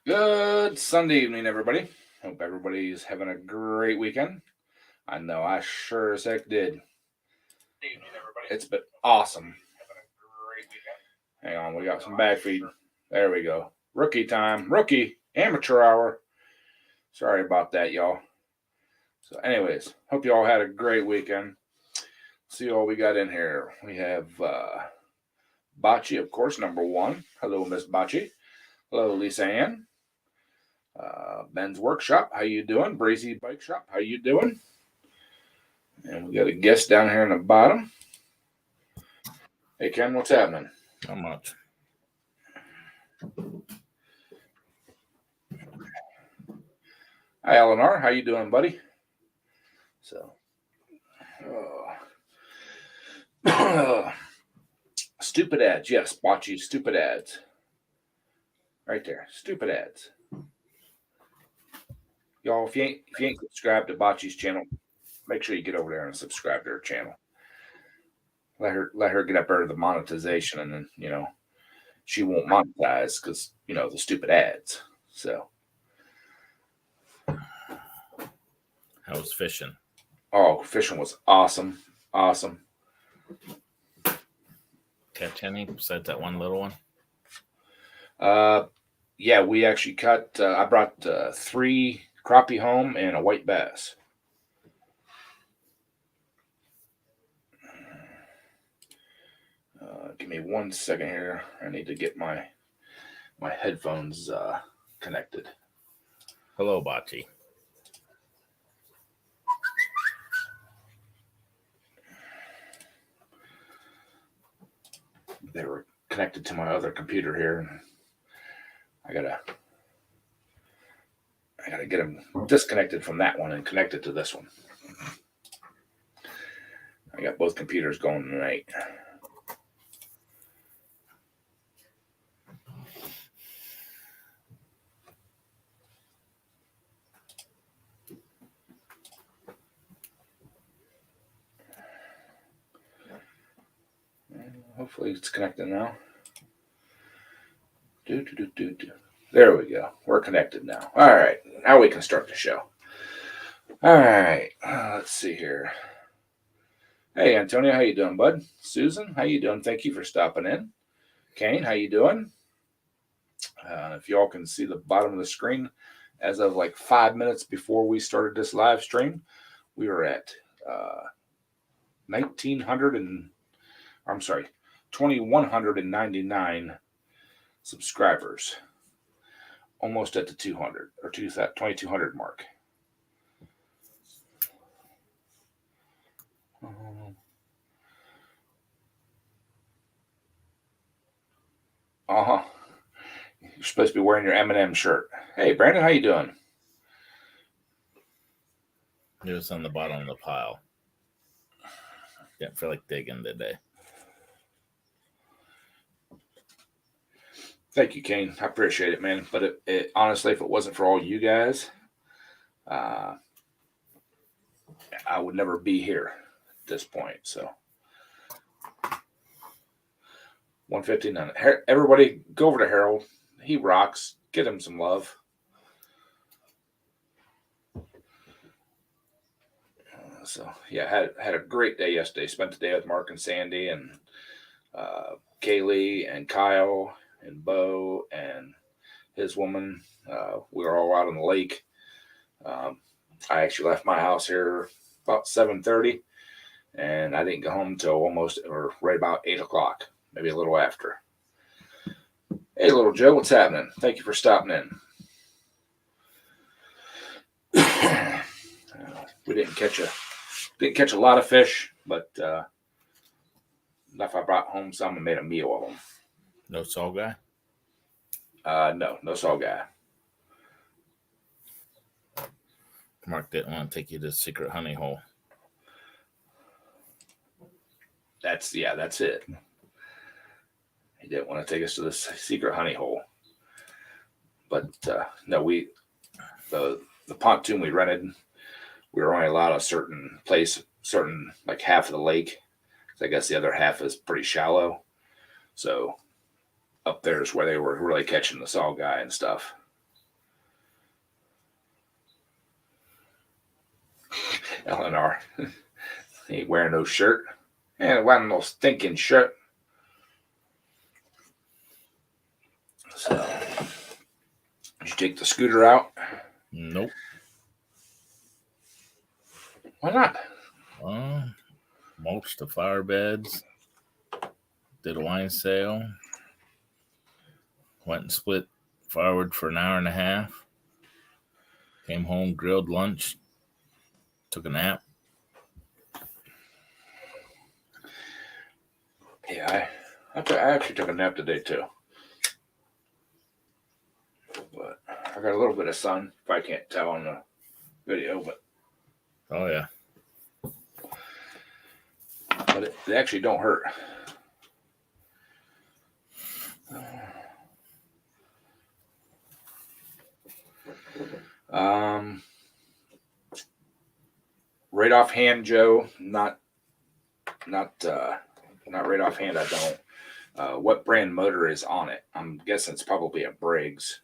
Good Sunday evening, everybody. Hope everybody's having a great weekend. I know I sure as heck did. It's been awesome. Hang on, we got some back feed. There we go. Rookie time. Rookie amateur hour. Sorry about that, y'all. So, anyways, hope you all had a great weekend. See all we got in here. We have Bocce, of course, number one. Hello, Miss Bocce. Hello, Lisa Ann. Ben's Workshop, how you doing? Brazy Bike Shop, how you doing? And we got a guest down here in the bottom. Hey, Ken, what's happening? Not much. Hi, Eleanor. How you doing, buddy? So, stupid ads. Yes, Bocce, stupid ads. Right there, stupid ads. Y'all, if you ain't subscribed to Bocce's channel, make sure you get over there and subscribe to her channel. Let her get up there to the monetization, and then she won't monetize because the stupid ads. So. How was fishing? Oh, fishing was awesome. Awesome. Catch any besides that one little one? Yeah, we actually caught. I brought 3 crappie home and a white bass. Give me 1 second here. I need to get my headphones connected. Hello, Bocce. They were connected to my other computer here. I gotta get them disconnected from that one and connected to this one. I got both computers going tonight. Hopefully it's connected now. There we go. We're connected now. All right. Now we can start the show. All right. Let's see here. Hey, Antonio, how you doing, bud? Susan, how you doing? Thank you for stopping in. Kane, how you doing? If y'all can see the bottom of the screen, as of like 5 minutes before we started this live stream, we were at 2,199 subscribers, almost at the 200 or 2,200 mark. You're supposed to be wearing your M&M shirt. Hey, Brandon, how you doing? It was on the bottom of the pile. Didn't feel like digging today. Thank you, Kane. I appreciate it, man. But it honestly, if it wasn't for all you guys, I would never be here at this point. So 159. Everybody, go over to Harold. He rocks. Get him some love. So yeah, had a great day yesterday. Spent the day with Mark and Sandy and Kaylee and Kyle and Bo and his woman. We were all out on the lake. I actually left my house here about 7:30, and I didn't go home until almost or right about 8 o'clock, maybe a little after. Hey, little Joe, what's happening? Thank you for stopping in. We didn't catch a lot of fish, but enough. I brought home some and made a meal of them. No saw guy? No saw guy. Mark didn't want to take you to the secret honey hole. That's it. He didn't want to take us to the secret honey hole. But no, the pontoon we rented, we were only allowed a certain place, like half of the lake. I guess the other half is pretty shallow. So up there is where they were really catching the saw guy and stuff. Eleanor. He ain't wearing no shirt. And it wasn't no stinking shirt. So, did you take the scooter out? Nope. Why not? Mulched the flower beds. Did a wine sale. Went and split firewood for an hour and a half. Came home, grilled lunch. Took a nap. Yeah, I actually took a nap today too. But I got a little bit of sun, if I can't tell on the video, but Oh yeah. it actually don't hurt. Right offhand, Joe, not right offhand. I don't. What brand motor is on it? I'm guessing it's probably a Briggs.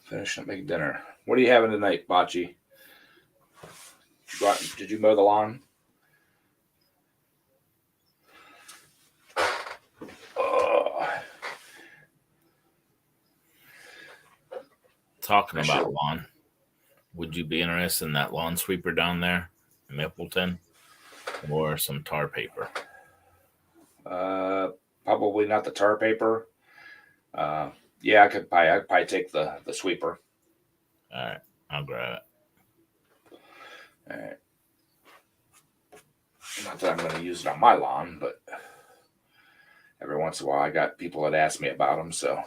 Finish up making dinner. What are you having tonight, Bocce? Did you mow the lawn? Talking about lawn, would you be interested in that lawn sweeper down there in Mippleton, or some tar paper? Probably not the tar paper. Yeah, I'd probably take the sweeper. All right, I'll grab it. All right. Not that I'm going to use it on my lawn, but every once in a while I got people that ask me about them, so.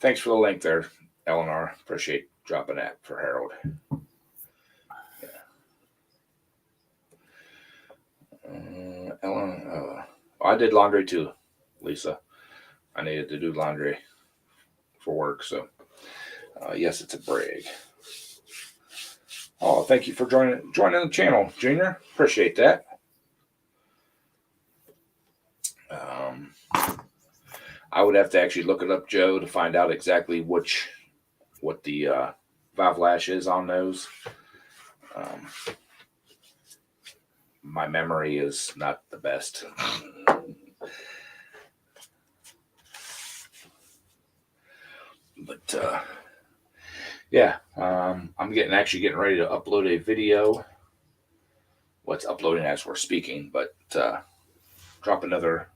Thanks for the link there, Eleanor. Appreciate dropping that for Harold. I did laundry too, Lisa. I needed to do laundry for work, so yes, it's a Brig. Oh, thank you for joining the channel, Junior. Appreciate that. I would have to actually look it up, Joe, to find out exactly what the valve lash is on those. My memory is not the best. But yeah, I'm actually getting ready to upload a video. What's uploading as we're speaking, but drop another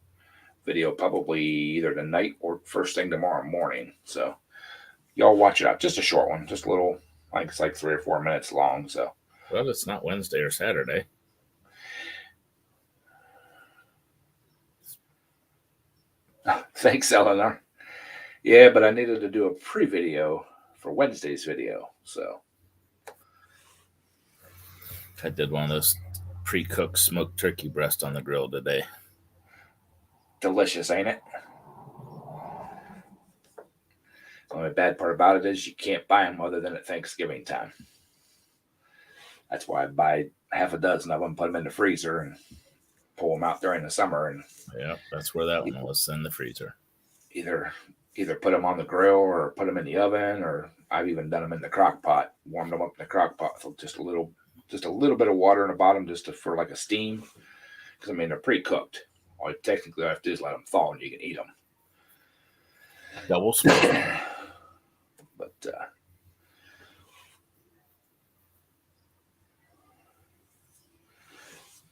video probably either tonight or first thing tomorrow morning. So y'all watch it out. Just a short one, just a little, like it's like 3 or 4 minutes long. So well, it's not Wednesday or Saturday. Thanks, Eleanor. Yeah, but I needed to do a pre-video for Wednesday's video. So I did one of those pre-cooked smoked turkey breast on the grill today. Delicious, ain't it? The only bad part about it is you can't buy them other than at Thanksgiving time. That's why I buy half a dozen of them, put them in the freezer, and pull them out during the summer. And yeah, that's where that one was, in the freezer. Either put them on the grill or put them in the oven, or I've even done them in the crock pot, warmed them up in the crock pot with just a little bit of water in the bottom, just for like a steam. Because I mean, they're pre-cooked. All you technically have to do is let them thaw, and you can eat them. Double smoke. But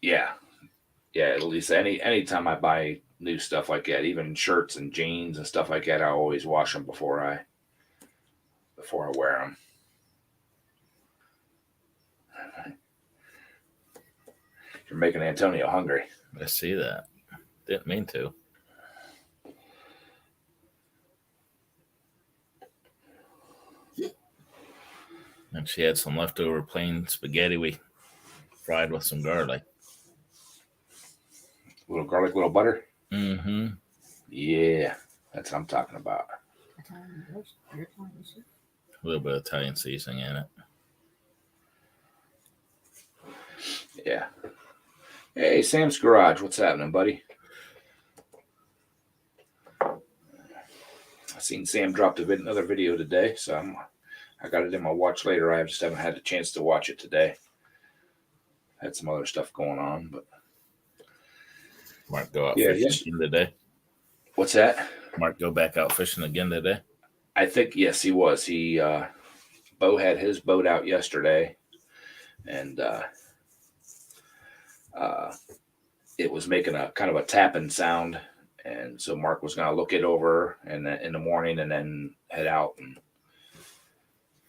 yeah, at least anytime I buy new stuff like that, even shirts and jeans and stuff like that, I always wash them before I wear them. You're making Antonio hungry. I see that. Didn't mean to. And she had some leftover plain spaghetti we fried with some garlic. Little garlic, little butter. Mm-hmm. Yeah, that's what I'm talking about. A little bit of Italian seasoning in it. Yeah. Hey, Sam's Garage. What's happening, buddy? I seen Sam dropped another video today, so I got it in my watch later. I just haven't had a chance to watch it today. Had some other stuff going on, but Mark go out yeah. fishing Yes. again today. What's that? Mark go back out fishing again today. I think yes, he was. Bo had his boat out yesterday, and it was making a kind of a tapping sound, and so Mark was going to look it over and then in the morning, and then head out and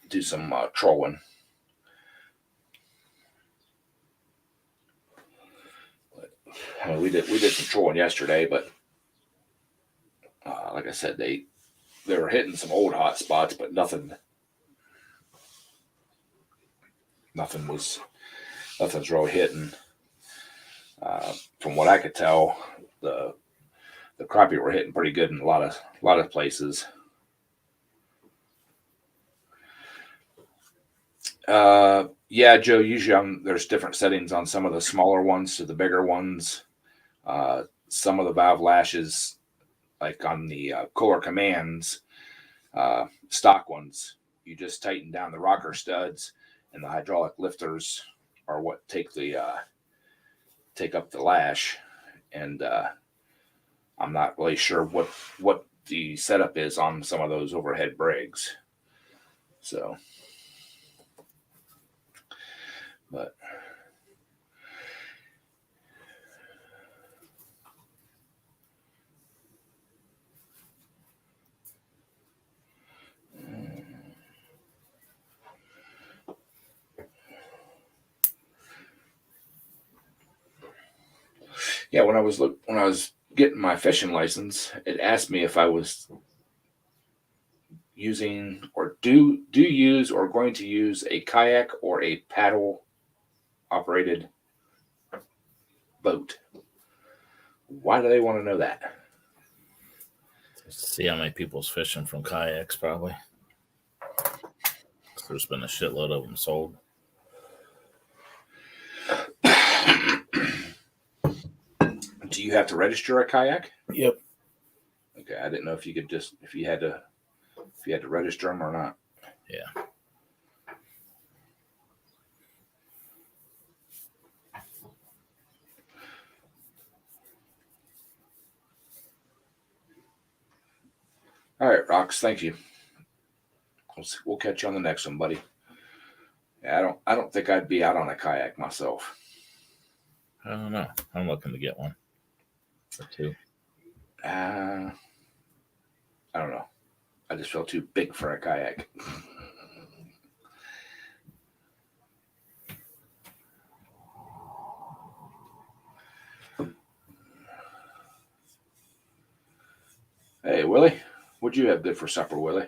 do some trolling. We did some trolling yesterday, but like I said, they were hitting some old hot spots, but nothing's really hitting. From what I could tell, the crappie were hitting pretty good in a lot of places. Yeah, Joe. Usually, there's different settings on some of the smaller ones to the bigger ones. Some of the valve lashes, like on the Kohler Commands, stock ones, you just tighten down the rocker studs, and the hydraulic lifters are what take up the lash. And I'm not really sure what the setup is on some of those overhead brigs. So, but yeah, when I was getting my fishing license, it asked me if I was using or do use or going to use a kayak or a paddle operated boat. Why do they want to know that? See how many people's fishing from kayaks, probably. There's been a shitload of them sold. Do you have to register a kayak? Yep. Okay, I didn't know if you could if you had to register them or not. Yeah. All right, Rox, thank you. We'll catch you on the next one, buddy. Yeah, I don't think I'd be out on a kayak myself. I don't know. I'm looking to get one or two. I don't know. I just feel too big for a kayak. Hey, Willie, what'd you have good for supper, Willie?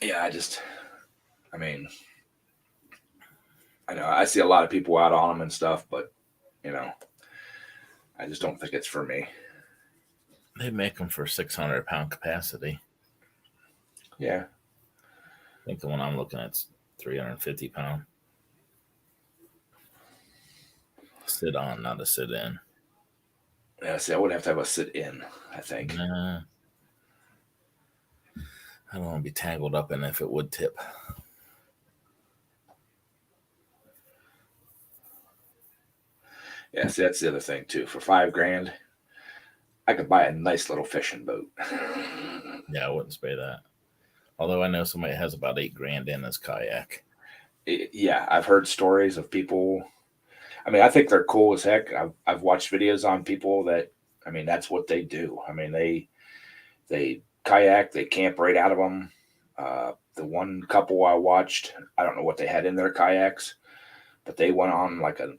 Yeah, I mean, I know I see a lot of people out on them and stuff, but I just don't think it's for me. They make them for 600-pound capacity. Yeah. I think the one I'm looking at is 350 pound. Sit on, not a sit in. Yeah, see, I would have to have a sit in, I think. Nah. I don't want to be tangled up in it if it would tip. Yeah, see, that's the other thing too. For $5,000, I could buy a nice little fishing boat. Yeah, I wouldn't spray that. Although I know somebody has about $8,000 in his kayak. Yeah, I've heard stories of people. I mean, I think they're cool as heck. I've watched videos on people that, I mean, that's what they do. I mean, they kayak, they camp right out of them. The one couple I watched, I don't know what they had in their kayaks, but they went on like a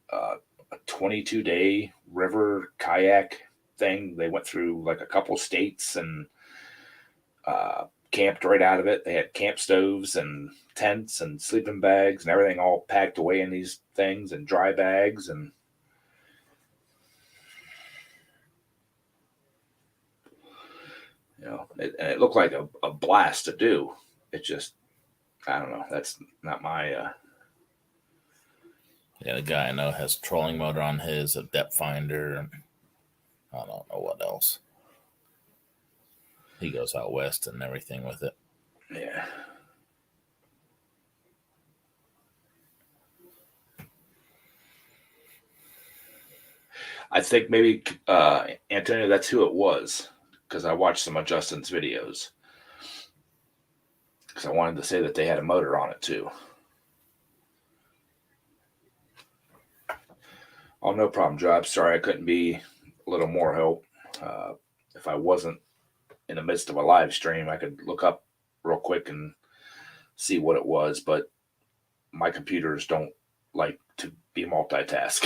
22-day river kayak thing. They went through like a couple states and camped right out of it. They had camp stoves and tents and sleeping bags and everything all packed away in these things and dry bags. And it looked like a blast to do. It's just, I don't know. That's not my. Yeah, the guy I know has trolling motor on his, a depth finder, and I don't know what else. He goes out west and everything with it. Yeah. I think maybe Antonio, that's who it was, because I watched some of Justin's videos. Because I wanted to say that they had a motor on it too. Oh, no problem, Joe. I'm sorry I couldn't be a little more help. If I wasn't in the midst of a live stream, I could look up real quick and see what it was, but my computers don't like to be multitask.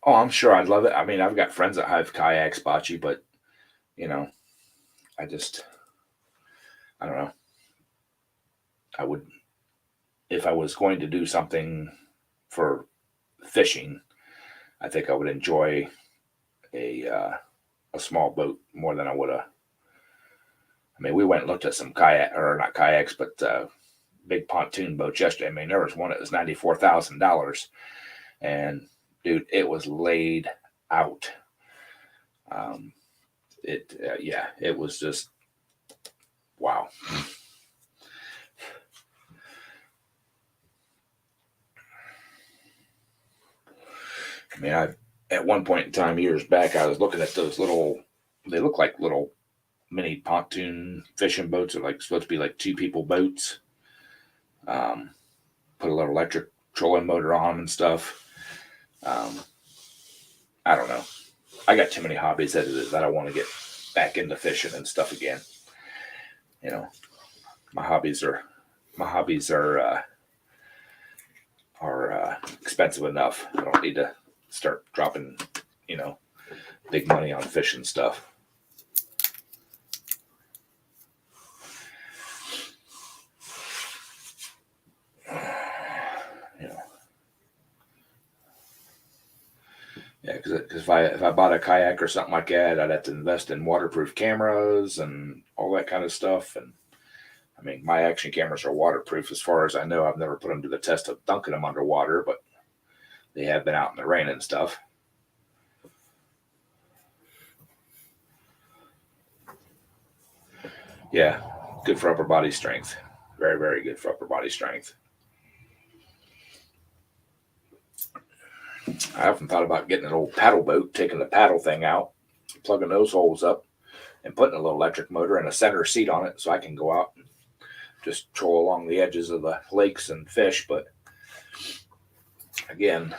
Oh, I'm sure I'd love it. I mean, I've got friends that have kayaks, bocce, but you know, I just, I don't know. I would, if I was going to do something for fishing, I think I would enjoy a small boat more than I would a. I mean, we went and looked at some kayak, or not kayaks, but big pontoon boats yesterday. I mean, there was one that was $94,000, and dude, it was laid out. Yeah, it was just wow. I mean, at one point in time, years back, I was looking at those little. They look like little mini pontoon fishing boats. Are like supposed to be like 2 people boats. Put a little electric trolling motor on and stuff. I don't know. I got too many hobbies that I want to get back into fishing and stuff again. You know, my hobbies are expensive enough. I don't need to start dropping, big money on fishing stuff. Yeah, because if I bought a kayak or something like that, I'd have to invest in waterproof cameras and all that kind of stuff. And I mean, my action cameras are waterproof as far as I know. I've never put them to the test of dunking them underwater, but they have been out in the rain and stuff. Yeah, good for upper body strength. Very, very good for upper body strength. I often thought about getting an old paddle boat, taking the paddle thing out, plugging those holes up, and putting a little electric motor and a center seat on it so I can go out and just troll along the edges of the lakes and fish. But again,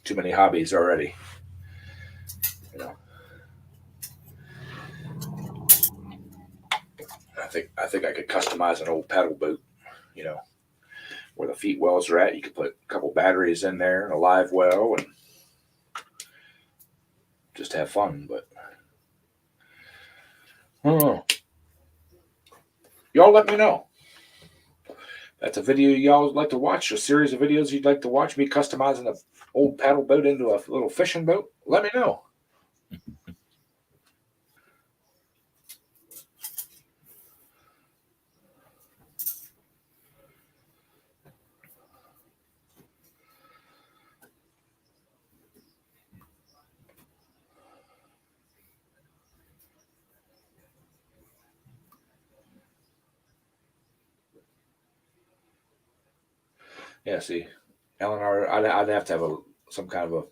too many hobbies already. I think I could customize an old paddle boat, where the feet wells are at. You could put a couple batteries in there and a live well and just have fun. But I don't know. Y'all let me know. That's a video y'all would like to watch, a series of videos you'd like to watch me customizing an old paddle boat into a little fishing boat. Let me know. Yeah, see, Eleanor, I'd have to have some kind of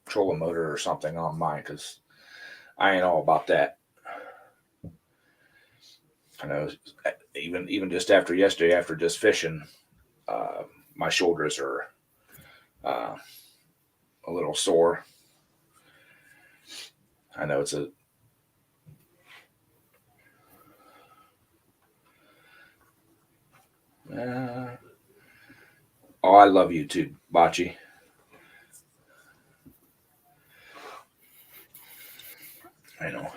trolling motor or something on mine because I ain't all about that. I know, even just after yesterday, after just fishing, my shoulders are a little sore. I know it's a. Oh, I love YouTube, Bocce. I know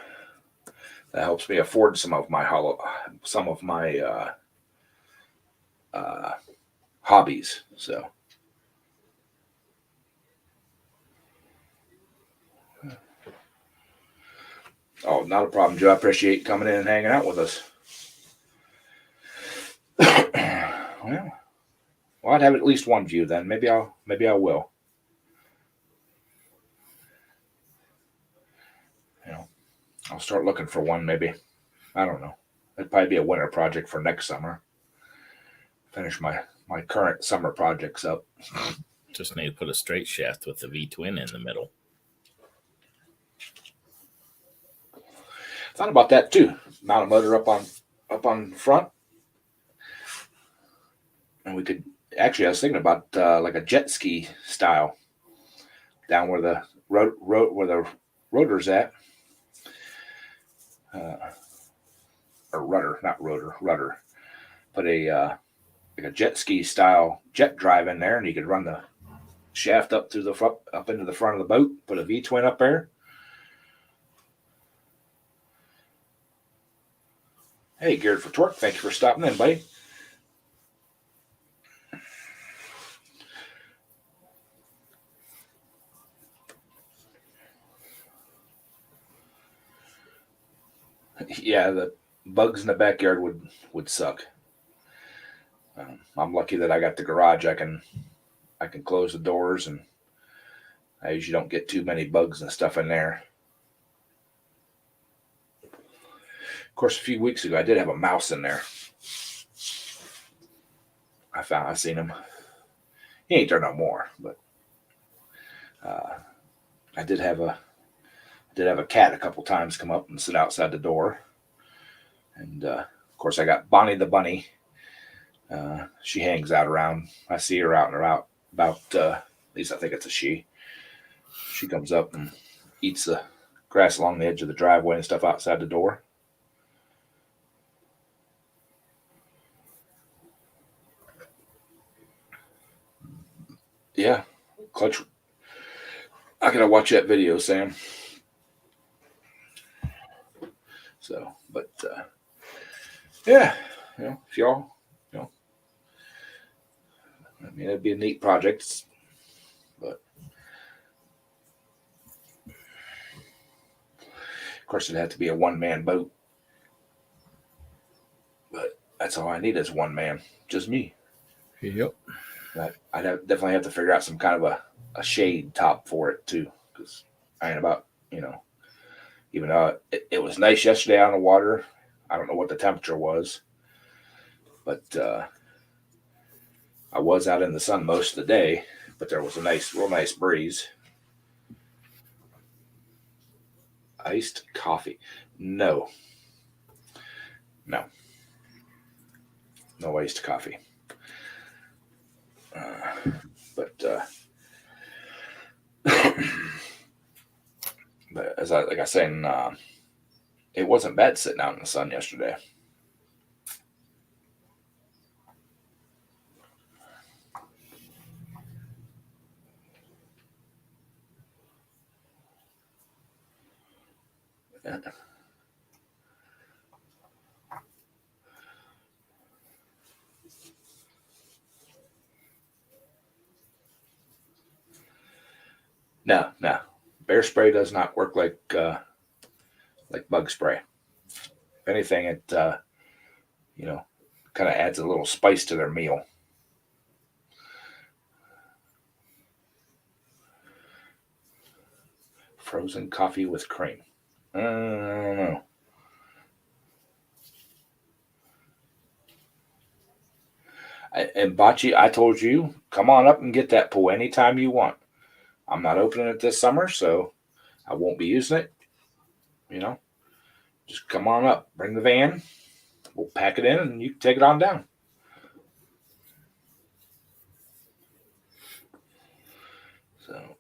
that helps me afford some of my hobbies. So Oh, not a problem, Joe. I appreciate you coming in and hanging out with us. Well, I'd have at least one view then. Maybe I will. You know, I'll start looking for one. Maybe I don't know. It'd probably be a winter project for next summer. Finish my current summer projects up. Just need to put a straight shaft with the V twin in the middle. Thought about that too. Mount a motor up on front, and we could actually. I was thinking about like a jet ski style down where the where the rotor's at, or rudder, not rotor, rudder. Put a like a jet ski style jet drive in there, and you could run the shaft up through the front, up into the front of the boat. Put a V twin up there. Hey, Geared for Torque, thank you for stopping in, buddy. Yeah, the bugs in the backyard would suck. I'm lucky that I got the garage. I can close the doors, and I usually don't get too many bugs and stuff in there. Of course, a few weeks ago, I did have a mouse in there. I seen him. He ain't there no more, but I did have a cat a couple times come up and sit outside the door, and of course I got Bonnie the bunny. She hangs out around. I see her out and about. At least I think it's a she. She comes up and eats the grass along the edge of the driveway and stuff outside the door. Yeah, Clutch. I gotta watch that video, Sam. So, but yeah, if y'all, I mean, it'd be a neat project, but of course, it'd have to be a one-man boat. But that's all I need is one man, just me. Yep. I'd definitely have to figure out some kind of a shade top for it too, because I ain't about, even though it was nice yesterday on the water. I don't know what the temperature was, but I was out in the sun most of the day, but there was a real nice breeze. Iced coffee. No. No iced coffee. But but like I said, it wasn't bad sitting out in the sun yesterday. No. Bear spray does not work like bug spray. If anything, it kind of adds a little spice to their meal. Frozen coffee with cream. I don't know. And Bocce, I told you, come on up and get that pool anytime you want. I'm not opening it this summer, so I won't be using it. Just come on up. Bring the van. We'll pack it in, and you can take it on down. So,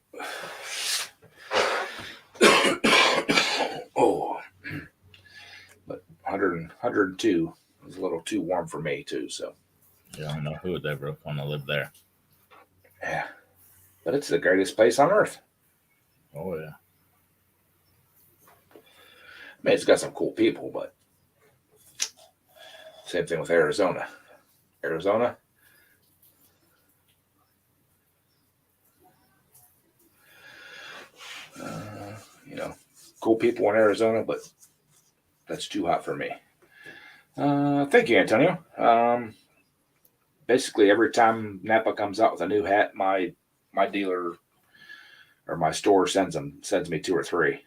but 102 is a little too warm for me too. So, yeah, I don't know who would ever want to live there. Yeah, but it's the greatest place on earth. Oh yeah. I mean, it's got some cool people, but same thing with Arizona. Arizona, cool people in Arizona, but that's too hot for me. Thank you, Antonio. Basically, every time Napa comes out with a new hat, my dealer or my store sends me 2 or 3.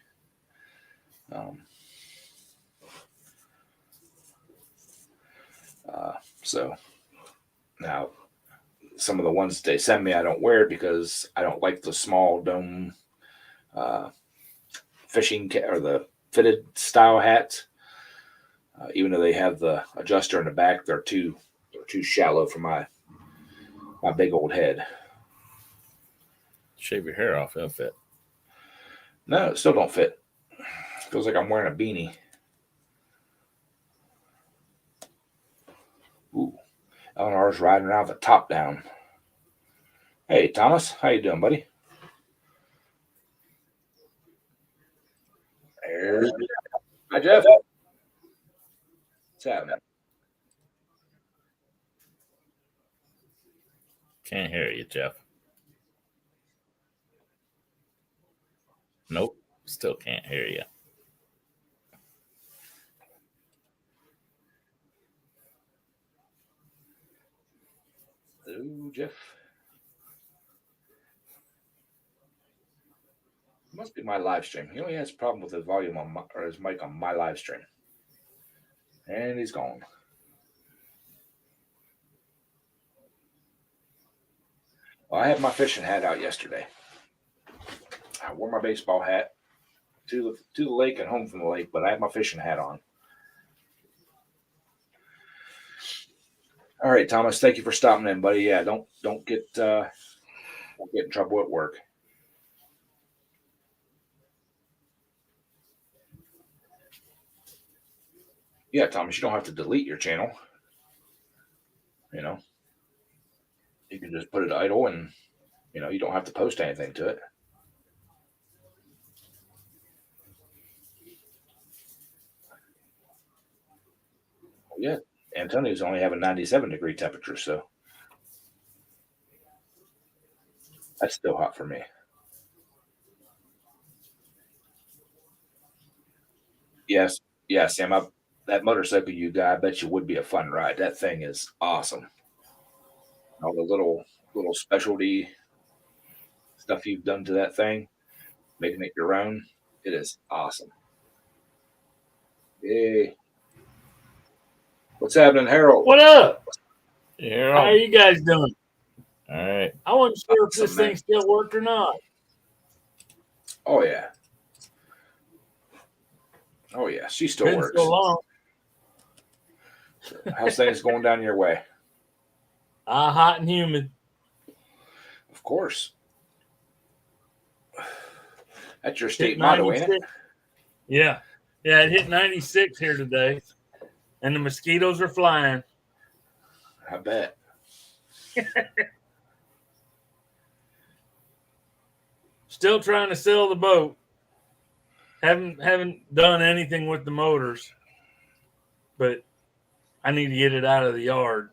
So now some of the ones they send me I don't wear because I don't like the small dome fishing or the fitted style hats. Even though they have the adjuster in the back, they're too shallow for my big old head. Shave your hair off, it'll fit. No, it still don't fit. Feels like I'm wearing a beanie. Ooh, Eleanor's riding around with the top down. Hey, Thomas, how you doing, buddy? There's hi, Jeff. What's happening? Can't hear you, Jeff. Nope, still can't hear you. Hello, Jeff. It must be my live stream. He only has a problem with his volume on his mic on my live stream. And he's gone. Well, I had my fishing hat out yesterday. I wore my baseball hat to the lake and home from the lake, but I had my fishing hat on. All right, Thomas, thank you for stopping in, buddy. Yeah, don't get in trouble at work. Yeah, Thomas, you don't have to delete your channel. You know, you can just put it idle and, you don't have to post anything to it. Yeah, Antonio's only having 97-degree temperature, so that's still hot for me. Yes, Sam. That motorcycle you got, I bet you would be a fun ride. That thing is awesome. All the little specialty stuff you've done to that thing, making it your own. It is awesome. Yay! What's happening, Harold? What up? Yeah. How are you guys doing? All right. I wasn't sure if this Awesome, man. thing still worked or not. Oh yeah. She still Been works. so long. How's things going down your way? Hot and humid. Of course. That's your state Hit motto, ain't it? 96. Yeah. Yeah, it hit 96 here today. And the mosquitoes are flying. I bet. Still trying to sell the boat. Haven't done anything with the motors. But I need to get it out of the yard.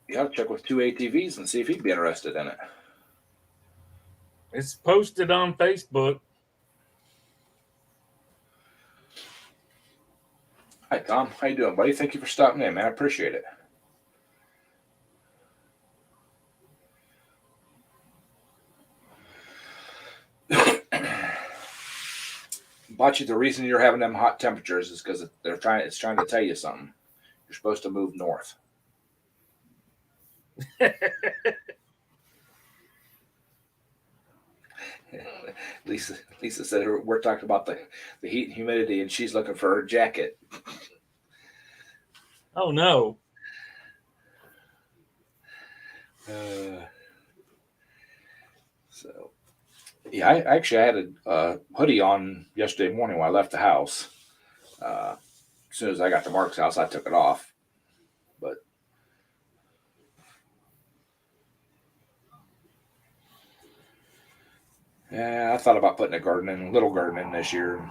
You ought to check with 2 ATVs and see if he'd be interested in it. It's posted on Facebook. Hi, Tom. How you doing, buddy? Thank you for stopping in, man. I appreciate it. Bocce, the reason you're having them hot temperatures is because it's trying to tell you something. You're supposed to move north. Lisa said we're talking about the heat and humidity, and she's looking for her jacket. Oh, no. So, yeah, I actually had a hoodie on yesterday morning when I left the house. As soon as I got to Mark's house, I took it off. But yeah, I thought about putting a little garden in this year. And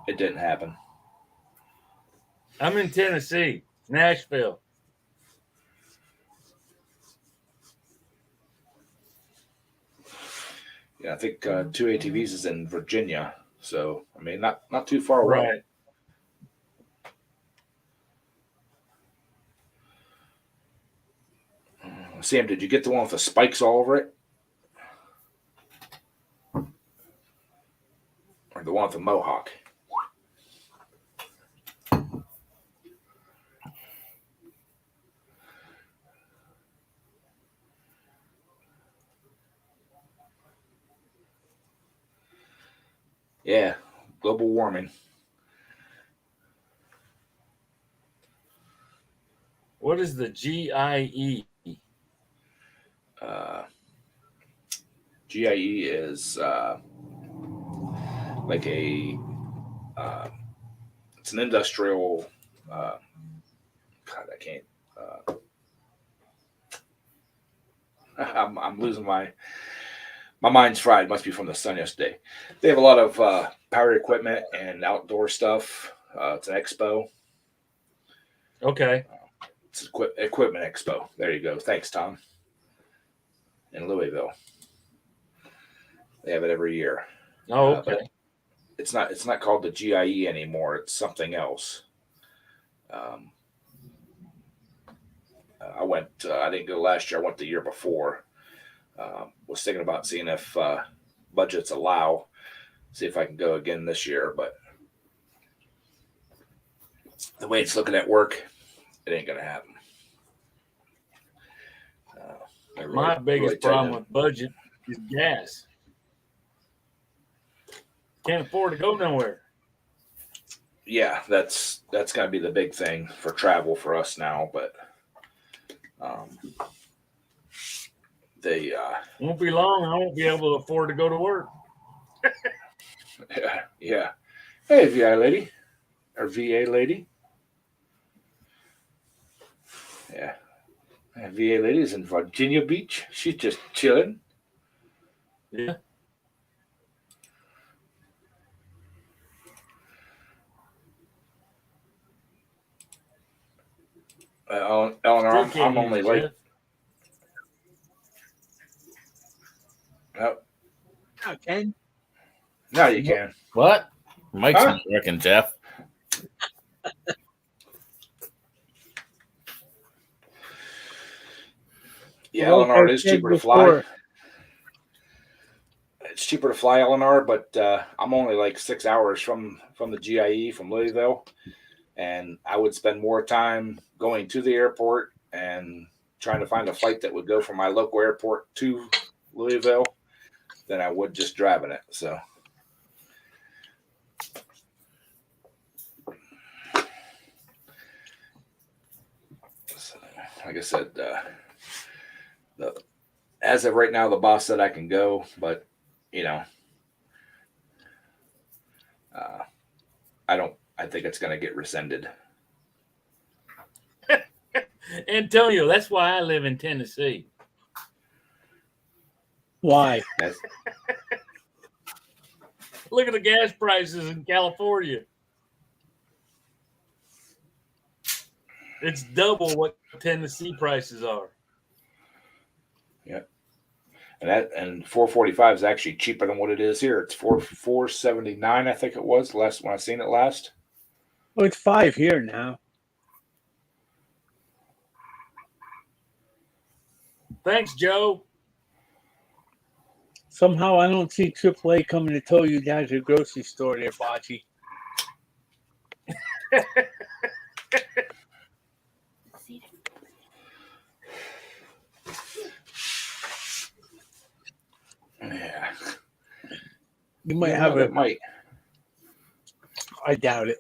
it didn't happen. I'm in Tennessee, Nashville. Yeah, I think two ATVs is in Virginia. So I mean, not too far away. Right. Sam, did you get the one with the spikes all over it? Or the one with the mohawk? Yeah, global warming. What is the GIE? GIE is like it's an industrial. God, I can't. I'm losing my mind's fried. Must be from the sun yesterday. They have a lot of power equipment and outdoor stuff. It's an expo. Okay. It's equipment expo. There you go. Thanks, Tom. In Louisville, they have it every year. Oh, okay. But it's not called the GIE anymore. It's something else. I went. I didn't go last year. I went the year before. Was thinking about seeing if budgets allow. See if I can go again this year, but the way it's looking at work, it ain't gonna happen. My biggest problem with budget is gas. Can't afford to go nowhere. Yeah, that's gonna be the big thing for travel for us now, but they Won't be long. I won't be able to afford to go to work. yeah. Hey, VA lady or VA lady. Yeah. VA lady is in Virginia Beach. She's just chilling. Yeah. Eleanor, I'm only like. Oh. Okay. Now you can. What? Mike's not working, Jeff. Yeah, Eleanor, it is cheaper to fly. It's cheaper to fly, Eleanor, but I'm only like 6 hours from the GIE from Louisville, and I would spend more time going to the airport and trying to find a flight that would go from my local airport to Louisville than I would just driving it. So, like I said, as of right now, the boss said I can go, but you know, I think it's going to get rescinded. Antonio, that's why I live in Tennessee. Why? Look at the gas prices in California. It's double what Tennessee prices are. Yeah. And 445 is actually cheaper than what it is here. It's 479, I think it was last when I seen it last. Well, it's 5 here now. Thanks, Joe. Somehow I don't see AAA coming to tow you down to the grocery store there, Bocce. Yeah. You might have it. Might. I doubt it.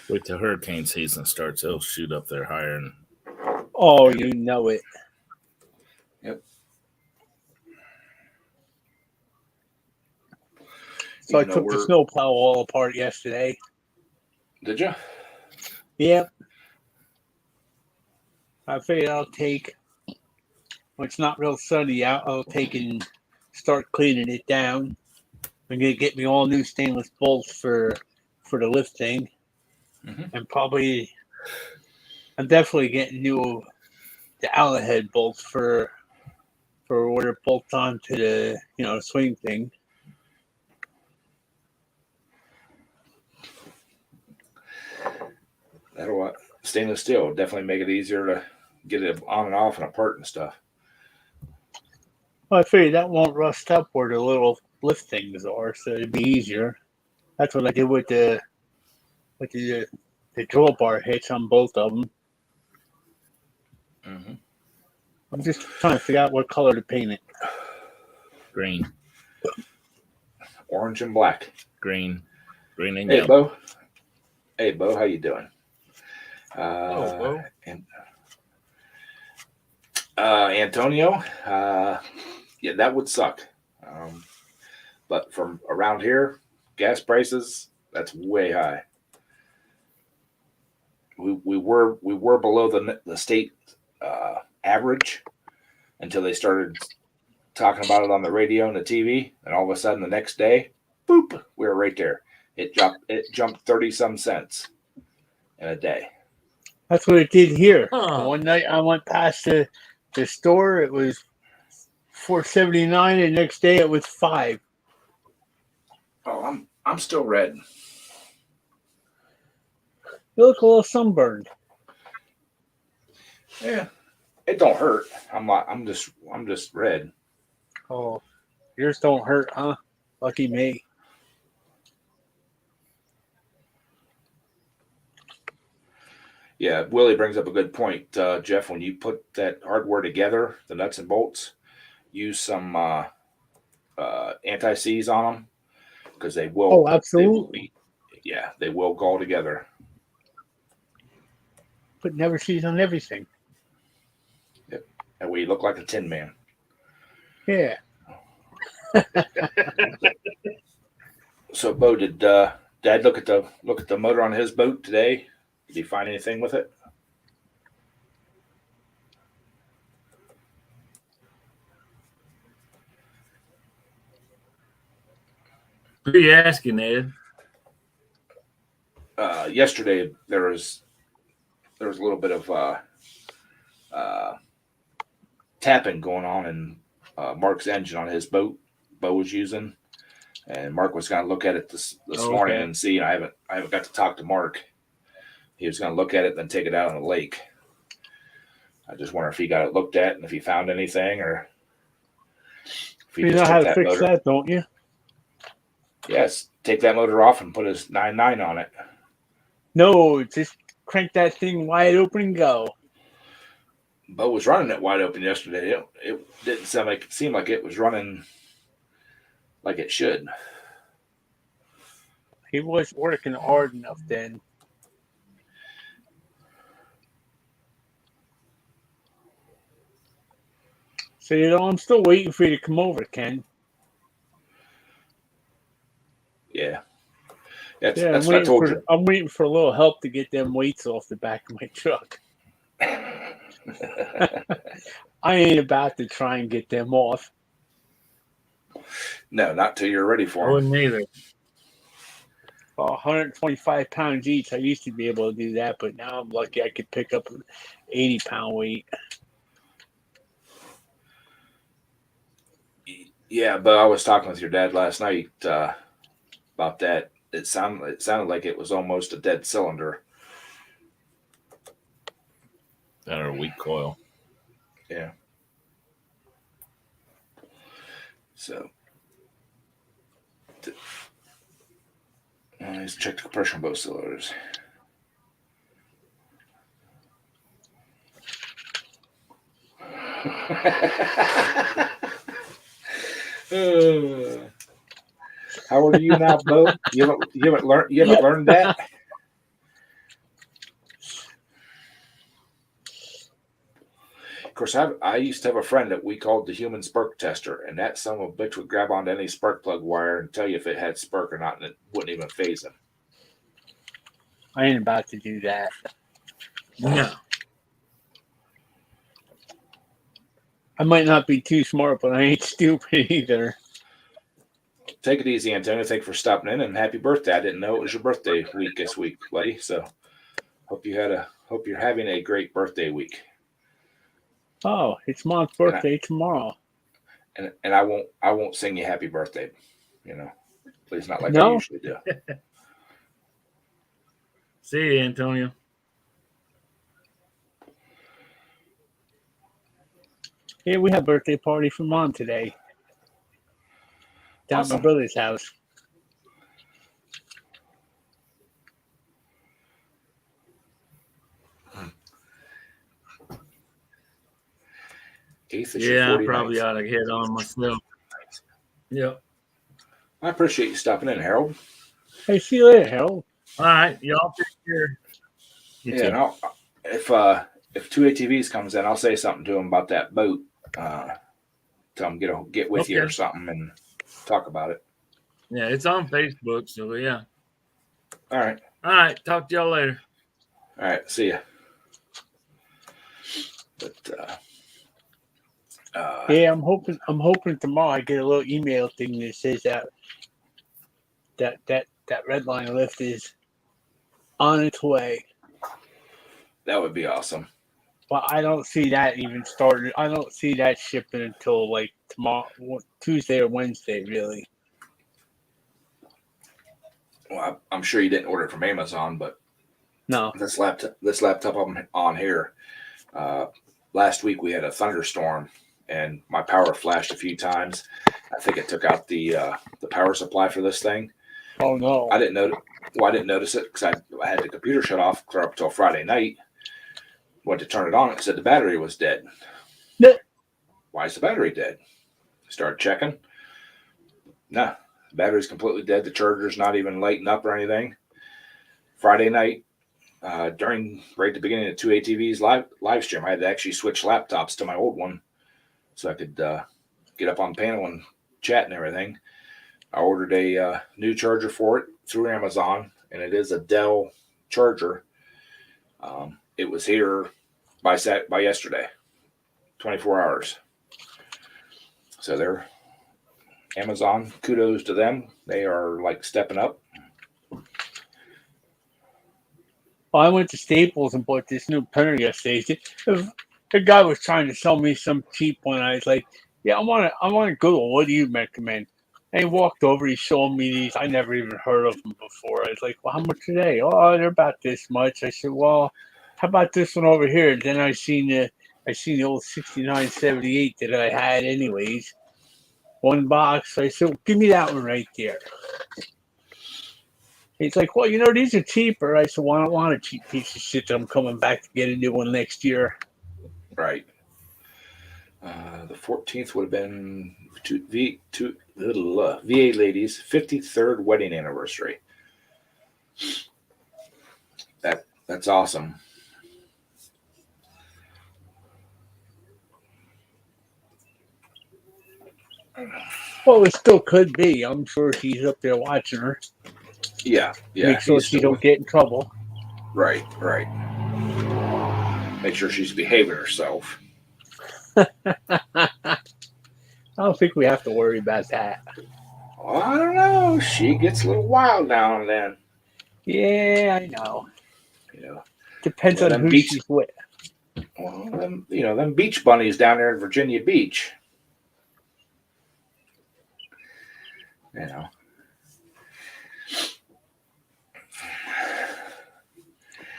Wait till hurricane season starts. It'll shoot up there higher. And Oh, you know it. Yep. So I took the snowplow all apart yesterday. Did you? Yep. I figured I'll take, when it's not real sunny out, I'll take and start cleaning it down. I'm going to get me all new stainless bolts for the lifting. Mm-hmm. And probably, I'm definitely getting new, the outlet head bolts for for where it bolts onto the swing thing. That'll stainless steel will definitely make it easier to get it on and off and apart and stuff. Well, I figured that won't rust up where the little lift things are, so it'd be easier. That's what I did with the drill bar hitch on both of them. Mm-hmm. I'm just trying to figure out what color to paint it. Green, Orange and black. green, and Hey, yellow. Bo. Hey, Bo. How you doing? Bo. Antonio. Yeah, that would suck. But from around here, gas prices, that's way high. We were below the state average until they started talking about it on the radio and the TV, and all of a sudden the next day, boop, we were right there. It jumped 30 some cents in a day. That's what it did here. Huh. One night I went past the store, it was $4.79, and the next day it was $5. Oh, I'm still red. You look a little sunburned. Yeah, it don't hurt. I'm just red. Oh, yours don't hurt, huh? Lucky me. Yeah, Willie brings up a good point, Jeff. When you put that hardware together, the nuts and bolts, use some anti-seize on them because they will. Oh, absolutely. They will go together. Put never sees on everything. And we look like a Tin Man. Yeah. So, Bo, did Dad look at the motor on his boat today? Did he find anything with it? Who are you asking, Ed? Yesterday there was a little bit of tapping going on in Mark's engine on his boat. Bo was using, and Mark was going to look at it this morning and see. I haven't got to talk to Mark. He was going to look at it and then take it out on the lake. I just wonder if he got it looked at and if he found anything, or if he You just know took how to that fix motor. that, don't you? Yes, take that motor off and put his 9.9 on it. No, just crank that thing wide open and go. Bo was running it wide open yesterday. It didn't seem like it was running like it should. He was working hard enough then. So, I'm still waiting for you to come over, Ken. Yeah. That's I'm what I told waiting I'm waiting for a little help to get them weights off the back of my truck. you. I ain't about to try and get them off. No, not till you're ready I for them. wouldn't either. 125 pounds each. I used to be able to do that, but now I'm lucky I could pick up an 80-pound weight. Yeah, but I was talking with your dad last night about that. It sounded like it was almost a dead cylinder. That or weak coil. Yeah. So let's check the compression on both cylinders. How old are you now, Bo? You haven't learned that? Of course, I used to have a friend that we called the human spark tester, and that son of a bitch would grab onto any spark plug wire and tell you if it had spark or not, and it wouldn't even phase him. I ain't about to do that. No. I might not be too smart, but I ain't stupid either. Take it easy, Antonio. Thank you for stopping in, and happy birthday. I didn't know it was your birthday week this week, buddy. So hope you're having a great birthday week. Oh, it's Mom's birthday tomorrow. and I won't sing you happy birthday. You know, at least not like I No? usually do. See you, Antonio. Yeah, we had a birthday party for Mom today. Down at Awesome. my brother's house. Keith, it's your Yeah, I 49th. probably ought to head on myself. Yep. I appreciate you stopping in, Harold. Hey, see you later, Harold. All right, y'all take care. You Yeah, too. and if 2ATVs comes in, I'll say something to him about that boat. Tell him get with you or Okay. something and talk about it. Yeah, it's on Facebook, so yeah. All right. All right, talk to y'all later. All right. See ya. But Yeah, I'm hoping tomorrow I get a little email thing that says that red line lift is on its way. that would be awesome. But I don't see that even started. I don't see that shipping until like tomorrow, Tuesday or Wednesday, really. Well, I'm sure you didn't order it from Amazon, but No. this laptop on here. Last week we had a thunderstorm and my power flashed a few times. I think it took out the power supply for this thing. Oh no. I didn't notice it because I had the computer shut off clear up until Friday night. Went to turn it on. It said the battery was dead. Yeah. Why is the battery dead? Started checking. Nah, the battery's completely dead. The charger's not even lighting up or anything. Friday night, during right at the beginning of 2ATV's live stream, I had to actually switch laptops to my old one so I could get up on the panel and chat and everything. I ordered a new charger for it through Amazon, and it is a Dell charger. It was here by yesterday, 24 hours. So they're Amazon. Kudos to them. They are like stepping up. Well, I went to Staples and bought this new printer yesterday. The guy was trying to sell me some cheap one. I was like, "Yeah, I want a good one. What do you recommend?" And he walked over. He showed me these. I never even heard of them before. I was like, "Well, how much are they?" "Oh, they're about this much." I said, "Well, how about this one over here?" And then I seen the old 6978 that I had anyways. One box. I said, well, "Give me that one right there." He's like, "Well, these are cheaper." I said, "Well, I don't want a cheap piece of shit that I'm coming back to get a new one next year." Right. The 14th would have been VA ladies' 53rd wedding anniversary. That's awesome. Well, it still could be. I'm sure she's up there watching her. Yeah. Make sure she don't get in trouble. Right. Make sure she's behaving herself. I don't think we have to worry about that. Well, I don't know. She gets a little wild now and then. Yeah, I know. Depends Yeah, on them who beach- she's with. Well, them beach bunnies down there in Virginia Beach.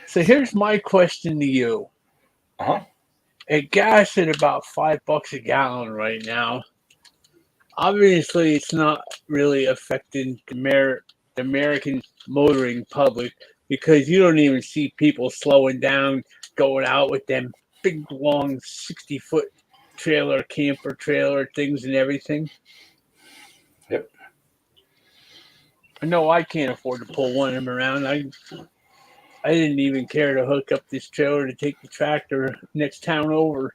So here's my question to you. Uh-huh. At gas at about $5 a gallon right now. Obviously, it's not really affecting the American motoring public because you don't even see people slowing down, going out with them big, long 60-foot camper trailer things and everything. Yep. I know I can't afford to pull one of them around. I didn't even care to hook up this trailer to take the tractor next town over.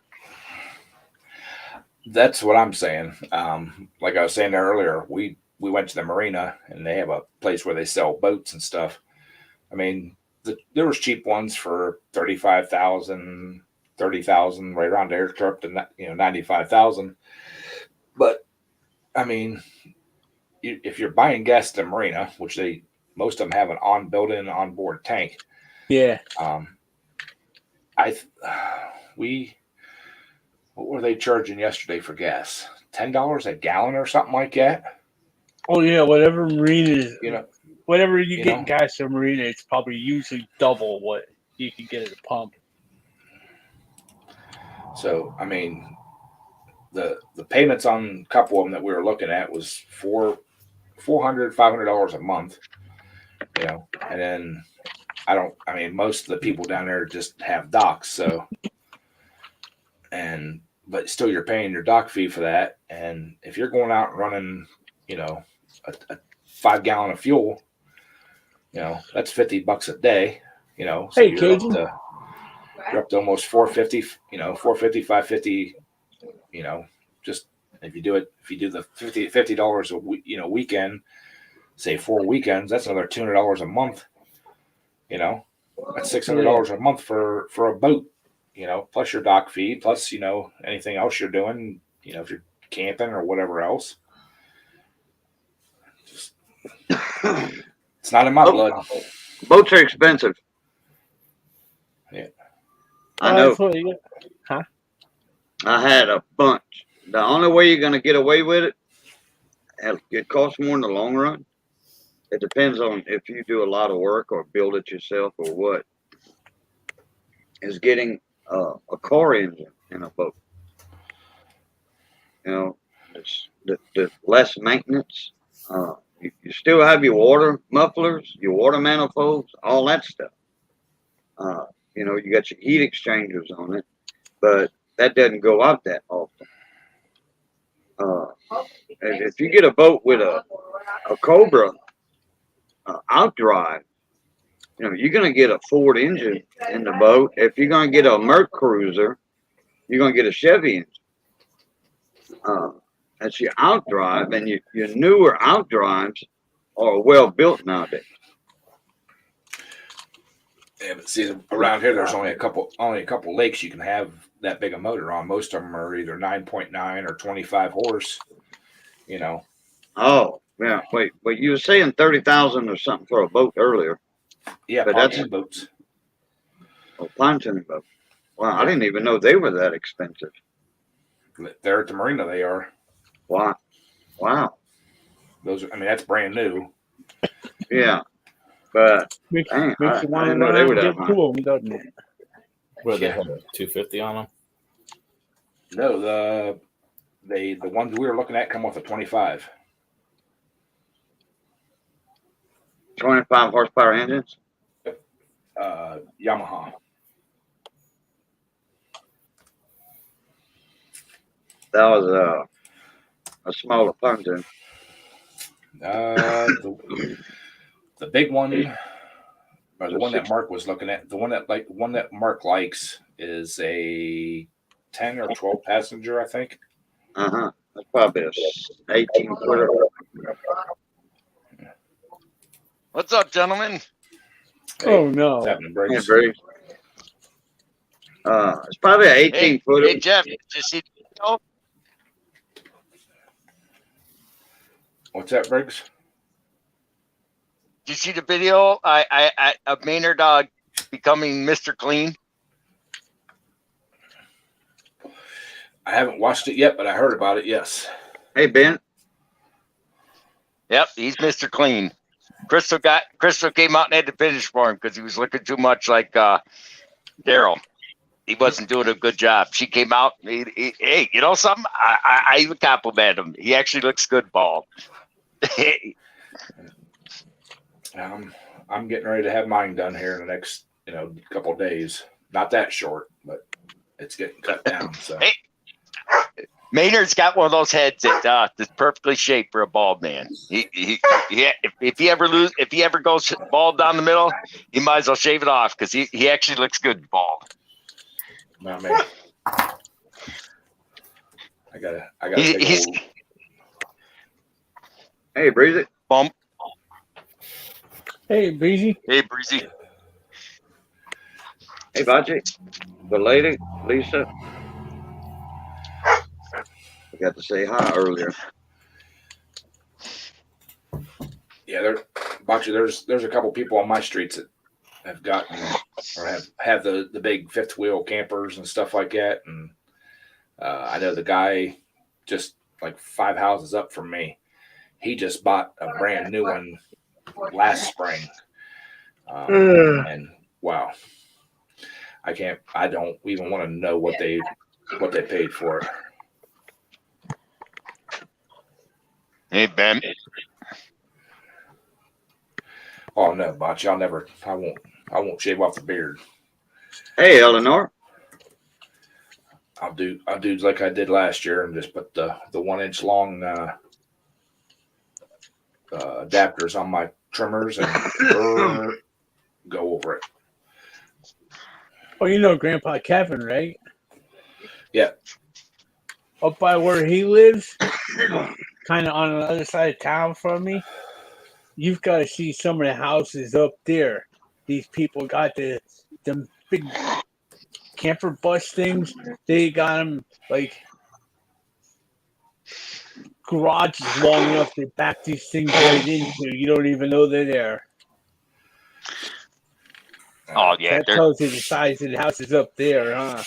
That's what I'm saying. Like I was saying there earlier, we went to the marina and they have a place where they sell boats and stuff. I mean, there was cheap ones for $35,000, $30,000, right around there, up to $95,000. But I mean, if you're buying gas at the marina, which most of them have an built-in onboard tank. Yeah. What were they charging yesterday for gas? $10 a gallon or something like that. Oh yeah, whatever marina is, You know, whatever you you get know. in Castro Marina, it's probably usually double what you can get at a pump. So I mean, the payments on a couple of them that we were looking at was $500 a month. You know, and then I mean, most of the people down there just have docks, so but still you're paying your dock fee for that. And if you're going out and running, you know, a 5 gallon of fuel, you know, that's $50 a day, you know, so Hey, you're Cajun. up to almost 450, you know, 450, 550, you know, just if you do the $50 a week, you know, weekend, say 4 weekends, that's another $200 a month, you know, that's $600 a month for a boat, you know, plus your dock fee, plus, you know, anything else you're doing, you know, if you're camping or whatever else. Just, it's not in my blood. Boats are expensive. Yeah. I know. That's what you get. I had a bunch. The only way you're going to get away with it, it costs more in the long run. It depends on if you do a lot of work or build it yourself or what. Is getting a car engine in a boat. You know, it's the less maintenance. You still have your water mufflers, your water manifolds, all that stuff. You know, you got your heat exchangers on it, but that doesn't go out that often. If you get a boat with a Cobra outdrive, you know, you're going to get a Ford engine in the boat. If you're going to get a Merc Cruiser, you're going to get a Chevy engine. That's your outdrive, and your newer outdrives are well built nowadays. Yeah, but see, around here, there's only a couple lakes you can have that big a motor on. Most of them are either 9.9 or 25 horse. You know. Oh, yeah. Wait, you were saying 30,000 or something for a boat earlier. Yeah, But pontoon boats. Oh, pontoon boat. Wow, I didn't even know they were that expensive. They're at the marina. They are. Wow. Those. I mean, that's brand new. Yeah, but Makes dang, you I want to didn't know run they out were and that get high. to them, doesn't it? Where they have a 250 on them? No, the ones we were looking at come with a 25. 25 horsepower engines. Yamaha. That was a smaller pontoon. The big one, or the one that Mark was looking at, the one that Mark likes is a 10 or 12 passenger, I think. That's probably a 18-footer. What's up, gentlemen? Hey, Oh no! what's happening, Yeah, Briggs? Briggs. It's probably an 18-footer. Hey, Jeff, did you see the video? What's that, Briggs? Did you see the video? Of Maynard becoming Mr. Clean. I haven't watched it yet, but I heard about it. Yes. Hey, Ben. Yep, he's Mr. Clean. Crystal came out and had to finish for him because he was looking too much like Daryl. He wasn't doing a good job. She came out. Hey, you know something? I even complimented him. He actually looks good, bald. I'm getting ready to have mine done here in the next, couple of days. Not that short, but it's getting cut down. So. Hey, Maynard's got one of those heads that's perfectly shaped for a bald man. If he ever goes bald down the middle, he might as well shave it off because he actually looks good bald. Not me. I gotta. Hey, Breezy. Bump. Hey, Breezy. Hey, Breezy. Hey, Baji. The lady, Lisa. I got to say hi earlier. Yeah, there's a couple people on my streets that have gotten or have the big fifth wheel campers and stuff like that, and I know the guy just like 5 houses up from me. He just bought a brand new one last spring. And wow, I don't even want to know what they paid for it. Hey, Ben. Oh no, Botch, I won't shave off the beard. Hey, Eleanor. I'll do like I did last year and just put the 1 inch long adapters on my trimmers and go over it. Oh, you know Grandpa Kevin, right? Yeah. Up by where he lives, kind of on the other side of town from me. You've got to see some of the houses up there. These people got the big camper bus things. They got them like garages long enough to back these things right into. You don't even know they're there. Oh yeah, That tells you the size of the houses up there, huh?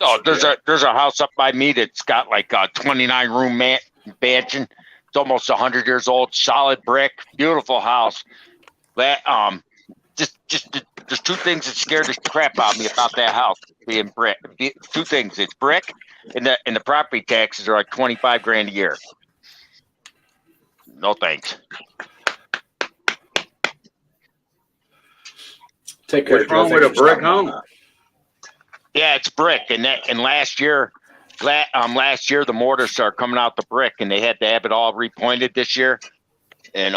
oh there's a house up by me that's got like a 29 room mansion. It's almost 100 years old, solid brick, beautiful house. That just there's two things that scared the crap out of me about that house being brick. Two things: it's brick, and the property taxes are like 25 grand a year. No thanks. Take care. What's wrong with a brick home? Yeah, it's brick, and last year the mortar started coming out the brick, and they had to have it all repointed this year, and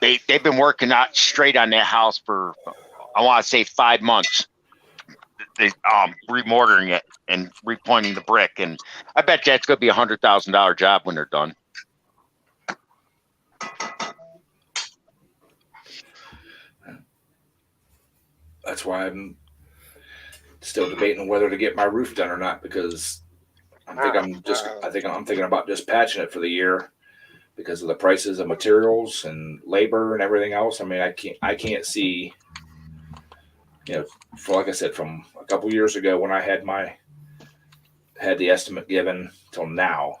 they've been working out straight on that house for I want to say 5 months. They remortaring it and repointing the brick, and I bet that's going to be $100,000 job when they're done. That's why I'm still debating whether to get my roof done or not, because I'm thinking about just patching it for the year because of the prices of materials and labor and everything else. I mean, I can't see, for like I said, from a couple years ago when I had the estimate given till now,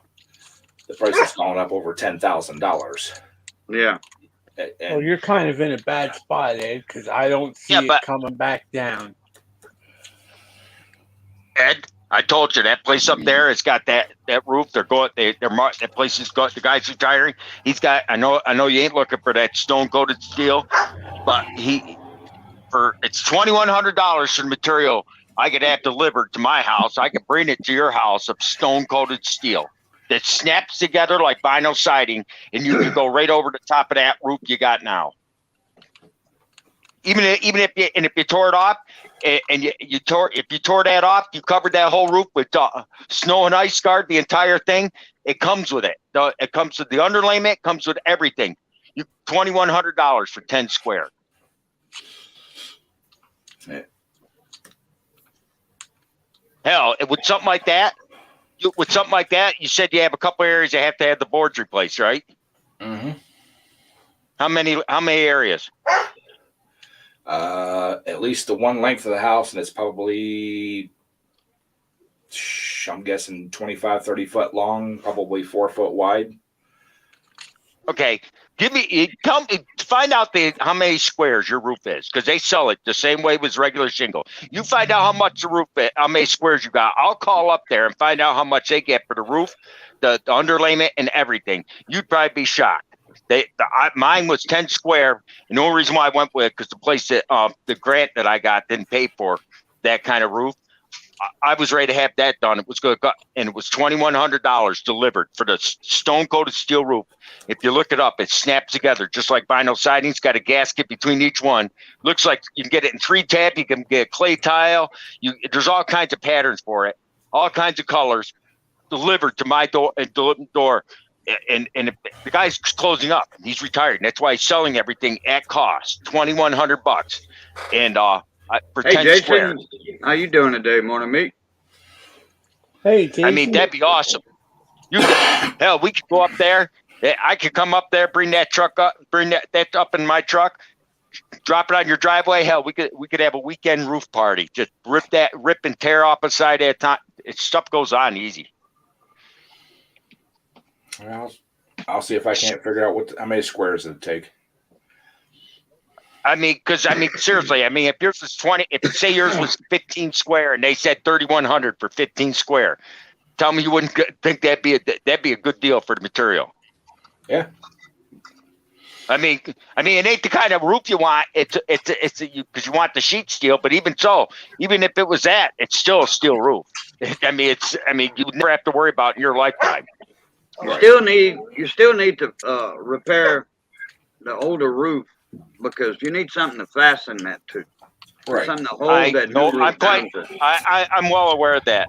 the price has gone up over $10,000. Yeah. Well, you're kind of in a bad spot, Ed, because I don't see it coming back down. Ed, I told you that place up there has got that roof. That place is got the guy's retiring. He's got. I know you ain't looking for that stone coated steel, but it's $2,100 for the material I could have delivered to my house. I could bring it to your house of stone coated steel that snaps together like vinyl siding, and you can go right over the top of that roof you got now. Even if you tore it off, and you tore that off, you covered that whole roof with snow and ice guard, the entire thing. It comes with it. It comes with the underlayment. It comes with everything. You $2,100 for 10 square. Yeah. Hell, with something like that, you said you have a couple areas you have to have the boards replaced, right? Mm-hmm. How many areas? At least the one length of the house, and it's probably, I'm guessing 25, 30 foot long, probably 4 foot wide. Okay. Find out how many squares your roof is, because they sell it the same way as regular shingle. You find out how much the roof is, how many squares you got. I'll call up there and find out how much they get for the roof, the underlayment, and everything. You'd probably be shocked. Mine was 10 square, and the only reason why I went with it because the place that the grant that I got didn't pay for that kind of roof. I was ready to have that done. It was good, and it was $2,100 delivered for the stone coated steel roof. If you look it up, it snaps together just like vinyl siding. It's got a gasket between each one. Looks like you can get it in 3-tab. You can get clay tile. There's all kinds of patterns for it, all kinds of colors, delivered to my door. And the guy's closing up. He's retired. And that's why he's selling everything at cost, $2,100, and for 10 Jason, square. how you doing today, morning meat? Hey, Jason. I mean, that'd be awesome. Hell, we could go up there. I could come up there, bring that truck up, bring that up in my truck, drop it on your driveway. Hell, we could have a weekend roof party. Just rip and tear off a side at a time. Stuff goes on easy. I'll see if I can't figure out how many squares it'd take. I mean, seriously, I mean, if yours was 20, if say yours was 15 square and they said 3,100 for 15 square, tell me you wouldn't think that'd be a good deal for the material. Yeah. I mean, it ain't the kind of roof you want. It's because you want the sheet steel, but even so, even if it was that, it's still a steel roof. I mean, you never have to worry about in your lifetime. You still need to repair the older roof because you need something to fasten that to. Right. Something to hold that new roof down to. I'm well aware of that,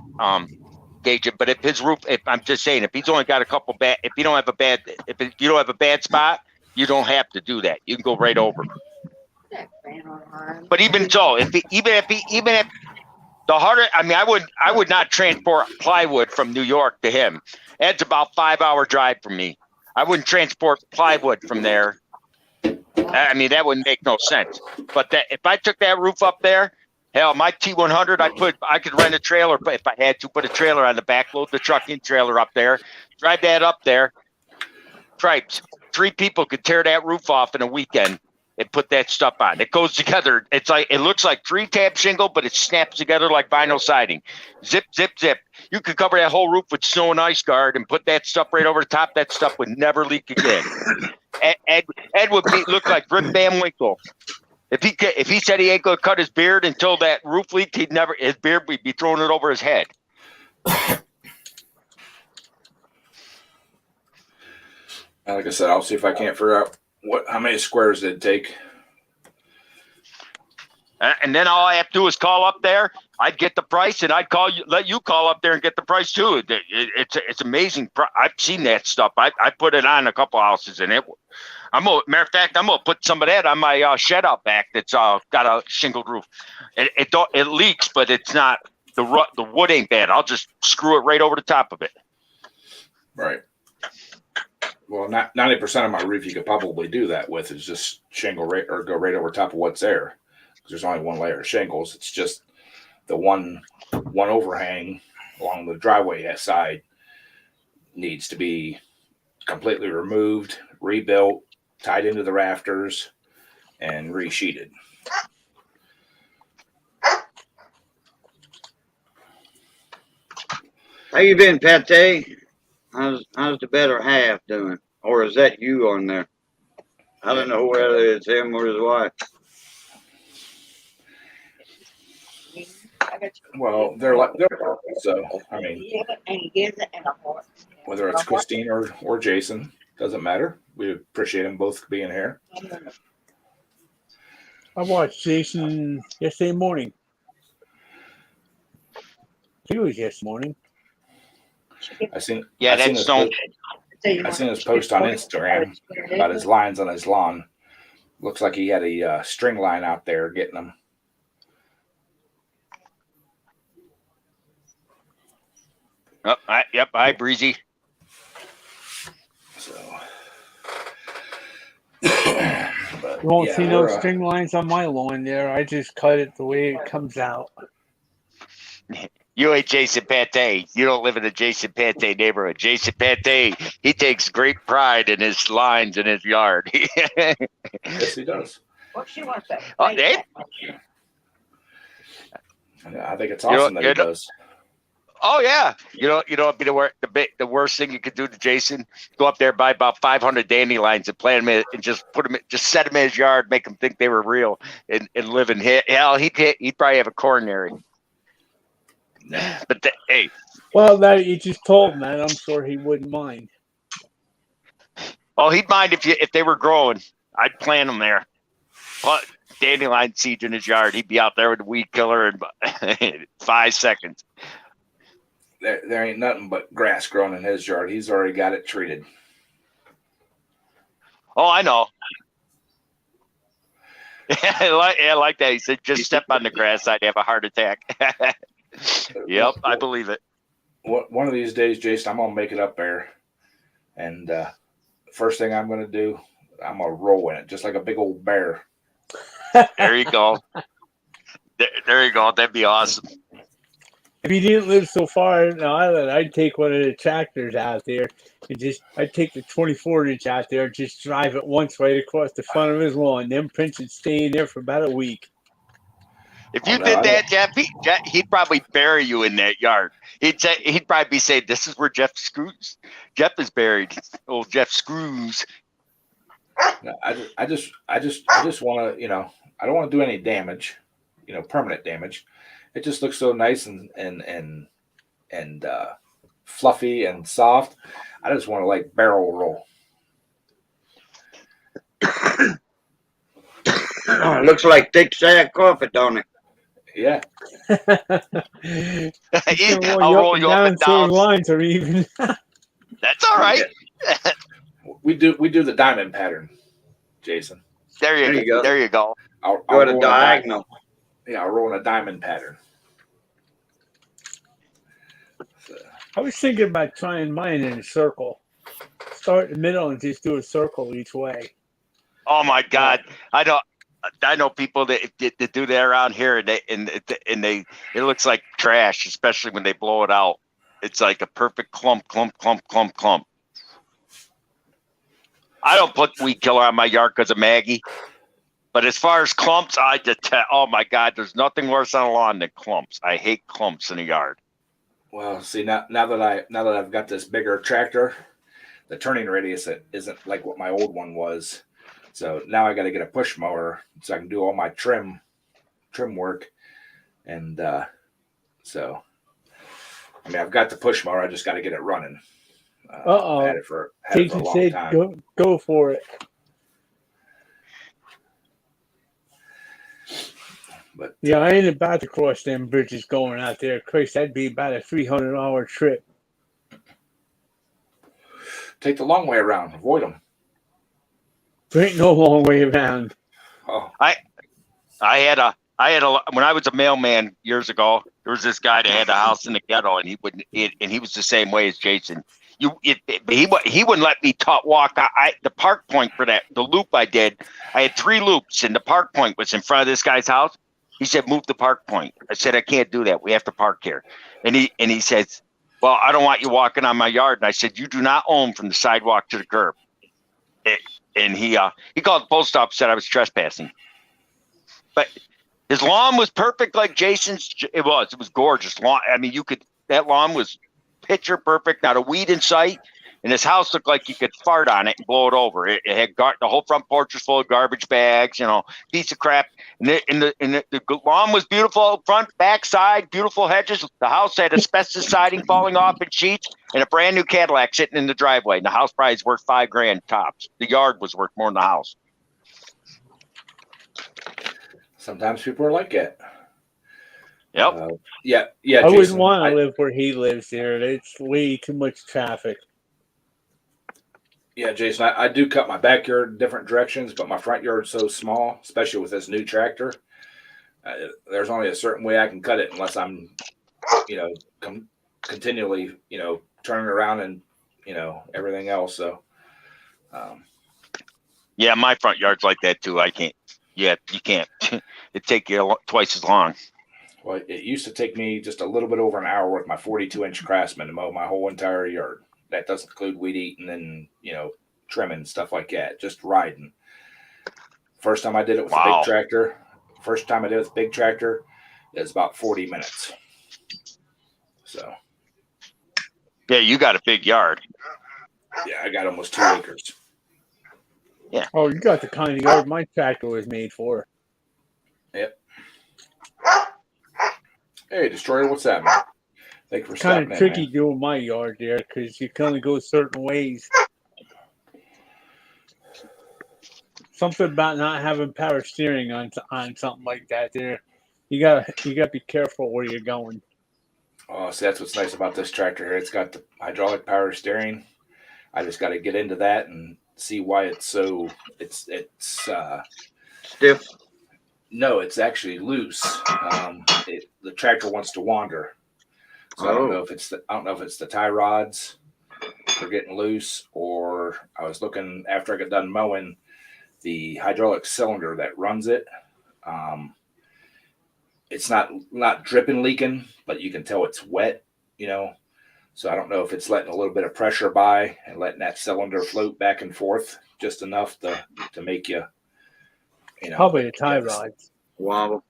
Gage. But if his roof, if I'm just saying, if he's only got a couple bad, if you don't have a bad spot, you don't have to do that. You can go right over. But even so, even if the harder, I mean, I would not transport plywood from New York to him. That's about 5-hour drive from me. I wouldn't transport plywood from there. I mean, that wouldn't make no sense. But if I took that roof up there, hell, my T100, I could rent a trailer, but if I had to put a trailer on the back, load the truck-in trailer up there, drive that up there. Tripes, 3 people could tear that roof off in a weekend and put that stuff on. It goes together. It looks like 3-tab shingle, but it snaps together like vinyl siding. Zip, zip, zip. You could cover that whole roof with snow and ice guard and put that stuff right over the top. That stuff would never leak again. Ed would look like Rip Van Winkle. If he said he ain't gonna cut his beard until that roof leaked, his beard would be throwing it over his head. Like I said, I'll see if I can't figure out how many squares it'd take. And then all I have to do is call up there. I'd get the price, and I'd let you call up there and get the price too. It's amazing. I've seen that stuff. I put it on a couple houses, and matter of fact, I'm gonna put some of that on my shed out back. That's got a shingled roof. It leaks, but it's not the wood ain't bad. I'll just screw it right over the top of it. Right. Well, 90% of my roof you could probably do that with is just shingle or go right over top of what's there. Because there's only one layer of shingles. It's just the one overhang along the driveway side needs to be completely removed, rebuilt, tied into the rafters, and resheeted. How you been, Pate? How's the better half doing? Or is that you on there? I don't know whether it's him or his wife. Well, they're so. I mean, whether it's Christine or Jason, doesn't matter. We appreciate them both being here. I watched Jason yesterday morning. I think it was yesterday morning. I seen that's no. I seen his post on Instagram about his lines on his lawn. Looks like he had a string line out there getting them. Oh, yep, hi, Breezy. So, You won't see no string lines on my lawn there. I just cut it the way it comes out. You ain't Jason Pate. You don't live in the Jason Pate neighborhood. Jason Pate, he takes great pride in his lines in his yard. Yes, he does. What she wants that? Oh, I think it's awesome that he does. Oh yeah, you know, it'd be the worst thing you could do to Jason. Go up there, buy about 500 dandelions and plant them and just set them in his yard, make him think they were real, and live in hell. He'd probably have a coronary. But hey, well, that you just told him that. I'm sure he wouldn't mind. Oh, he'd mind if they were growing. I'd plant them there. But dandelion seeds in his yard. He'd be out there with the weed killer in 5 seconds. There ain't nothing but grass growing in his yard. He's already got it treated. Oh, I know. I like that. He said, just step on the grass, I'd have a heart attack. Yep, I believe it. One of these days, Jason, I'm going to make it up there. And first thing I'm going to do, I'm going to roll in it, just like a big old bear. There you go. There you go. That'd be awesome. if you didn't live so far in the island, I'd take one of the tractors out there and I'd take the 24-inch out there and just drive it once right across the front of his lawn. Them prints would stay in there for about a week. If Oh, you no, did I that, Jeff, he'd probably bury you in that yard. He'd probably be saying, "This is where Jeff is buried." Old Jeff Screws. No, I just want to, I don't want to do any damage, permanent damage. It just looks so nice and fluffy and soft. I just want to like barrel roll. Looks like thick sack coffee, don't it? Yeah. I'll roll you up and down. Lines are even. That's all right. We do the diamond pattern, Jason. There you go. There you go. I'll Go to roll diagonal. I'll roll in a diamond pattern. So, I was thinking about trying mine in a circle. Start in the middle and just do a circle each way. Oh my God, I know people that do that around here, and it looks like trash, especially when they blow it out. It's like a perfect clump. I don't put weed killer on my yard because of Maggie, but as far as clumps, I detest. Oh my God, there's nothing worse on a lawn than clumps. I hate clumps in a yard. well, see now that I've got this bigger tractor, the turning radius isn't like what my old one was. So now I got to get a push mower so I can do all my trim work, and so I mean I've got the push mower. I just got to get it running. Uh-oh. Had it for a Jason long said, time. go for it. But Yeah, I ain't about to cross them bridges going out there. Chris, that'd be about a $300 trip. take the long way around. Avoid them. There ain't no long way around. Oh, I had a when I was a mailman years ago. There was this guy that had a house in the ghetto, and he was the same way as Jason. He wouldn't let me walk. The park point for the loop I did. I had 3 loops, and the park point was in front of this guy's house. He said, "Move the park point." I said, "I can't do that. We have to park here." And he says, "Well, I don't want you walking on my yard." And I said, "You do not own from the sidewalk to the curb." And he called the post office, said I was trespassing. But his lawn was perfect like Jason's. It was gorgeous lawn. I mean, that lawn was picture perfect, not a weed in sight. And his house looked like you could fart on it and blow it over. It had the whole front porch was full of garbage bags, piece of crap. And the lawn was beautiful, front, back, side, beautiful hedges. The house had asbestos siding falling off in sheets and a brand new Cadillac sitting in the driveway. And the house price worth $5,000 tops. The yard was worth more than the house. sometimes people are like that. Yep. Yeah. I Jason, wouldn't want to live where he lives here. It's way too much traffic. Yeah, Jason, I do cut my backyard in different directions, but my front yard's so small, especially with this new tractor. There's only a certain way I can cut it unless I'm, continually, turning around and, everything else. So, Yeah, my front yard's like that too. I can't. Yeah, you can't. It'd take you twice as long. well, it used to take me just a little bit over an hour with my 42-inch Craftsman to mow my whole entire yard. That doesn't include weed eating and, trimming, stuff like that, just riding. First time I did it with a big tractor, it was about 40 minutes. So. Yeah, you got a big yard. Yeah, I got almost 2 acres. Yeah. Oh, you got the kind of yard my tractor was made for. Yep. Hey, Destroyer, what's that, man? Thank you for Kind stopping of in, tricky man. doing my yard there because you can only go certain ways. Something about not having power steering on something like that. There, you gotta be careful where you're going. Oh, see, that's what's nice about this tractor here. It's got the hydraulic power steering. I just got to get into that and see why it's so. It's Stiff. No, it's actually loose. The tractor wants to wander. So I don't know if it's the tie rods are getting loose, or I was looking after I got done mowing, the hydraulic cylinder that runs it. it's not dripping leaking, but you can tell it's wet, So I don't know if it's letting a little bit of pressure by and letting that cylinder float back and forth just enough to make you, Probably the tie yes. rods. Wobble.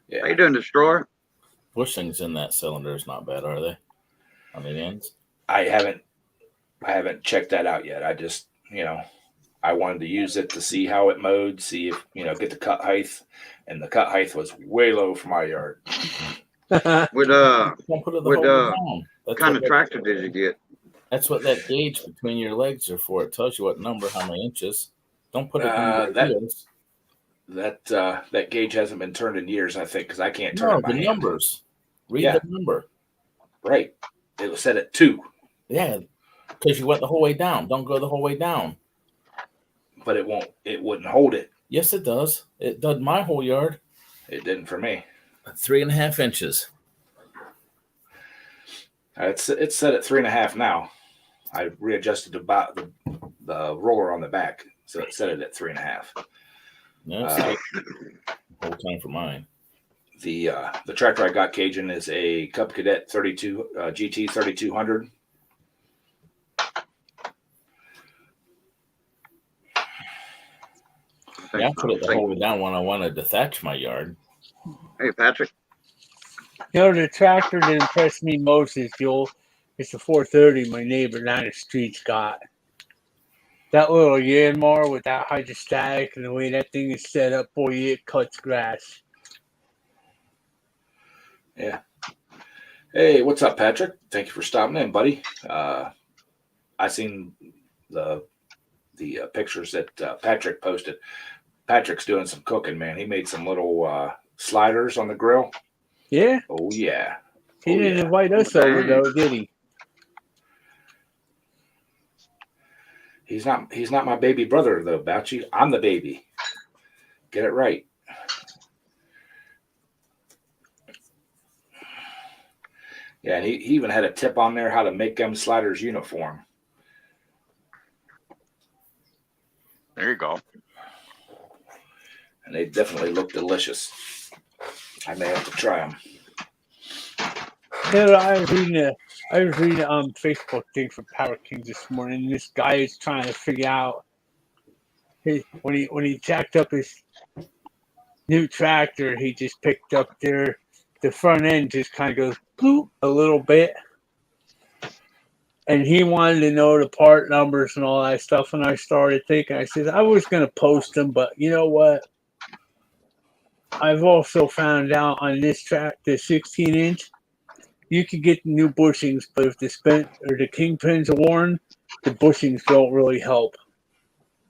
Yeah. How you doing, Destroyer? Bushings in that cylinder is not bad, are they? On the ends? I haven't checked that out yet. I just, I wanted to use it to see how it mowed, see if, get the cut height, and the cut height was way low for my yard. With Don't put it the With, whole way down. what kind of tractor did you get? That's what that gauge between your legs are for. It tells you what number, how many inches. Don't put it in that- your wheels. That gauge hasn't been turned in years, I think, because I can't turn No, it by the hand. numbers. Read Yeah. the number. Right. It was set at 2, Yeah, because you went the whole way down. Don't go the whole way down. but it wouldn't hold it. Yes, it does. It does my whole yard. It didn't for me. 3.5 inches. It's set at 3.5 now. I readjusted the roller on the back, so it set it at 3.5. No, it's not the whole time for mine. The tractor I got, Cajun, is a Cub Cadet 32 GT 3200. Yeah, I put it the whole way down when I wanted to thatch my yard. Hey, Patrick. The tractor that impressed me most is it's the 430 my neighbor down the street's got. That little Yanmar with that hydrostatic and the way that thing is set up, boy, it cuts grass. Yeah. Hey, what's up, Patrick? Thank you for stopping in, buddy. I seen the pictures that Patrick posted. Patrick's doing some cooking, man. He made some little sliders on the grill. Yeah, Oh yeah. he didn't invite us over though, did he? He's not my baby brother though, Bouchy. I'm the baby. Get it right. Yeah, and he even had a tip on there how to make them sliders uniform. There you go. And they definitely look delicious. I may have to try them. I was reading Facebook thing from Power Kings this morning. And this guy is trying to figure out when he jacked up his new tractor, he just picked up the front end just kind of goes bloop a little bit. And he wanted to know the part numbers and all that stuff. And I started thinking, I said, I was going to post them, but you know what? I've also found out on this track, the 16-inch, you can get the new bushings, but if the kingpins are worn, the bushings don't really help.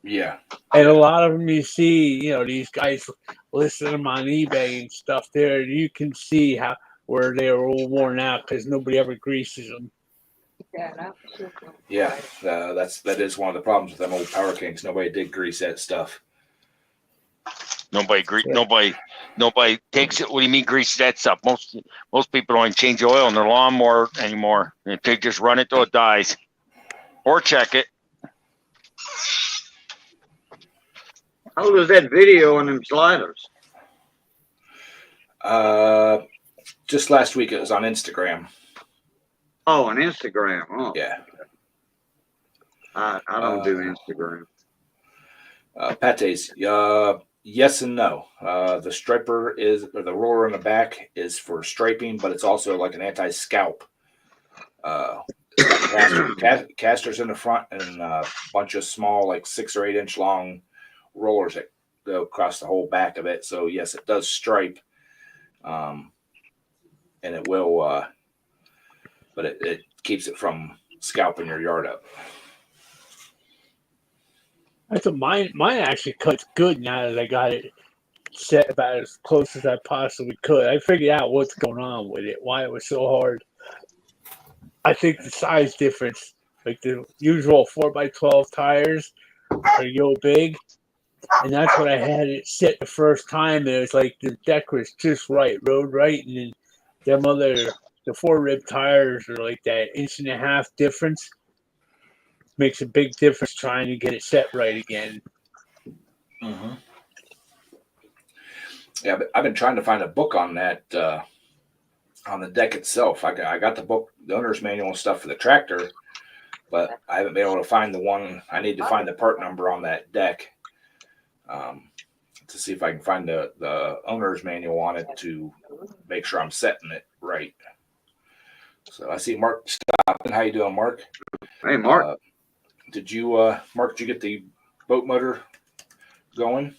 Yeah. And a lot of them you see, these guys listing them on eBay and stuff there. You can see where they are all worn out because nobody ever greases them. Yeah. That is one of the problems with them old Power Kings. Nobody did grease that stuff. Nobody takes it. What do you mean grease that stuff? Most people don't even change the oil in their lawnmower anymore. They just run it till it dies, or check it. How old is that video on them sliders? Just last week it was on Instagram. Oh, on Instagram. Oh, Yeah. I don't do Instagram. Pates. Yes and no. The striper or the roller in the back is for striping, but it's also like an anti-scalp. Casters in the front and a bunch of small, like 6 or 8 inch long rollers that go across the whole back of it. So yes, it does stripe, and it will, but it keeps it from scalping your yard up. I thought mine actually cuts good now that I got it set about as close as I possibly could. I figured out what's going on with it, why it was so hard. I think the size difference, like the usual 4x12 tires are big, and that's what I had it set the first time. And it was like the deck was just right, rode right, and then the 4-rib tires are like that 1.5 inch difference. Makes a big difference trying to get it set right again. Mm-hmm. Yeah, but I've been trying to find a book on that on the deck itself. I got the book, the owner's manual and stuff for the tractor, but I haven't been able to find the one. I need to find the part number on that deck to see if I can find the owner's manual on it to make sure I'm setting it right. So I see Mark stopping. How you doing, Mark? Hey, Mark. Did you, Mark? Did you get the boat motor going?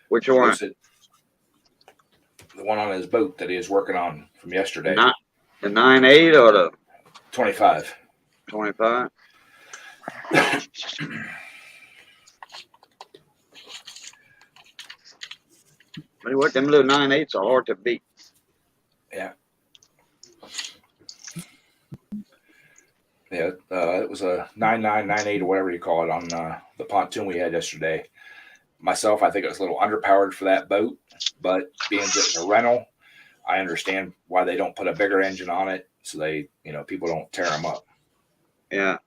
Which one? Was it the one on his boat that he is working on from yesterday? Not the 9.8 or the 25. 25? What, them little 9.8s are hard to beat. Yeah. Yeah, it was a 9998 or whatever you call it on the pontoon we had yesterday. Myself, I think it was a little underpowered for that boat, but being that it's a rental, I understand why they don't put a bigger engine on it, so they, people don't tear them up. Yeah.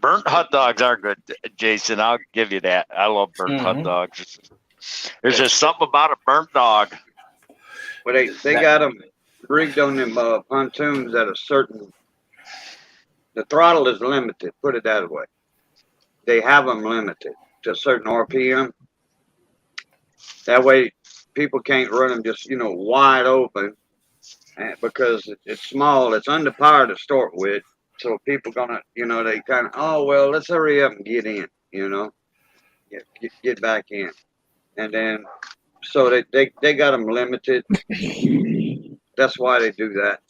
Burnt hot dogs are good, Jason. I'll give you that. I love burnt hot dogs. There's just something about a burnt dog. Well, they got them rigged on them pontoons at a certain. The throttle is limited. Put it that way. They have them limited to a certain RPM. That way, people can't run them just wide open, because it's small. It's underpowered to start with. So people gonna, they kind of, oh, well, let's hurry up and get in, get back in. And then, so they got them limited. That's why they do that.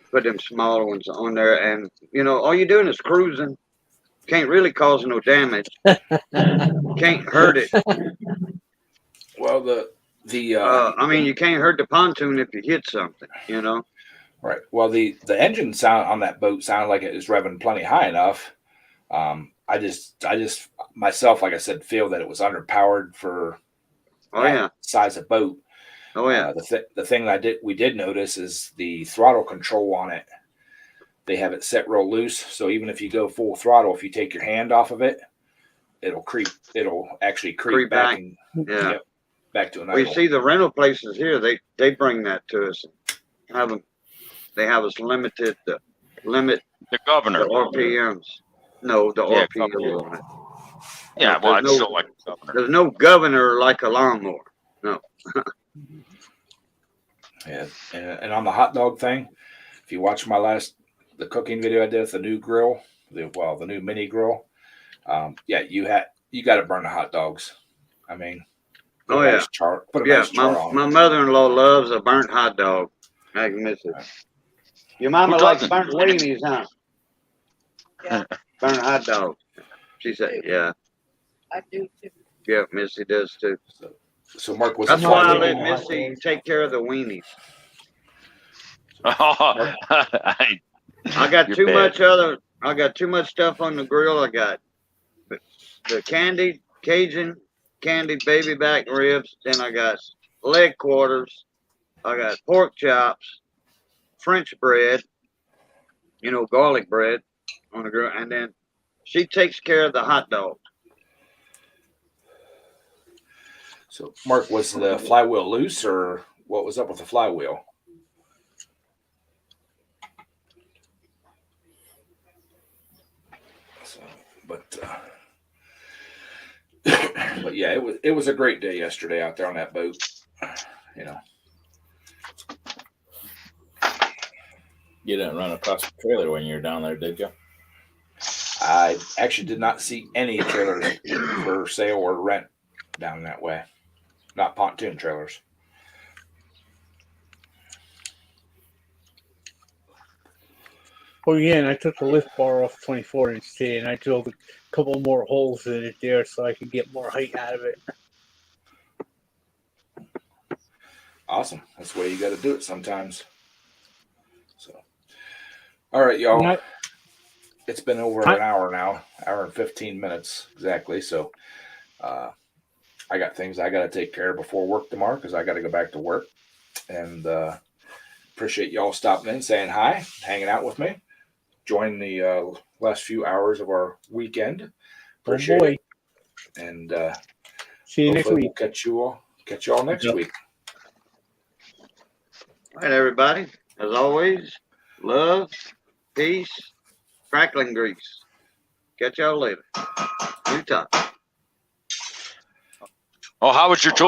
Put them smaller ones on there. And, all you're doing is cruising. Can't really cause no damage. Can't hurt it. Well, you can't hurt the pontoon if you hit something, Right. Well, the engine sound on that boat sounded like it was revving plenty high enough. I just myself, like I said, feel that it was underpowered for size of boat. Oh yeah. The thing we did notice is the throttle control on it. They have it set real loose, so even if you go full throttle, if you take your hand off of it, it'll actually creep back. Back to an idle. We see the rental places here. They bring that to us. They have us limited the governor. The RPMs. No, the RPMs on it. Yeah, well, I'd still like the governor. There's no governor like a lawnmower. No. Yeah, and on the hot dog thing, if you watch the cooking video I did with the new grill, the new mini grill, you got to burn the hot dogs. I mean, put a nice char on my mother-in-law loves a burnt hot dog. I can miss it. Your mama likes burnt weenies, huh? Yeah. Burnt hot dogs. She said, yeah. I do too. Yeah, Missy does too. So Mark, that's why I let Missy take care of the weenies. I got too much stuff on the grill. I got the Cajun candied baby back ribs. Then I got leg quarters. I got pork chops, French bread, garlic bread on the grill. And then she takes care of the hot dog. So, Mark, was the flywheel loose, or what was up with the flywheel? So, but yeah, it was a great day yesterday out there on that boat. You didn't run across the trailer when you were down there, did you? I actually did not see any trailers for sale or rent down that way. Not pontoon trailers. Oh yeah, and I took the lift bar off 24-inch today, and I drilled a couple more holes in it there so I could get more height out of it. Awesome. That's the way you got to do it sometimes. So, all right, y'all. It's been over an hour now, hour and 15 minutes exactly. So, I got things I got to take care of before work tomorrow because I got to go back to work. And appreciate y'all stopping in, saying hi, hanging out with me. Join the last few hours of our weekend. Oh Appreciate boy. it. And See you next hopefully week. we'll catch you all next Yep. week. All right, everybody. As always, love, peace, crackling grease. Catch y'all later. New time. Oh, how was your tool?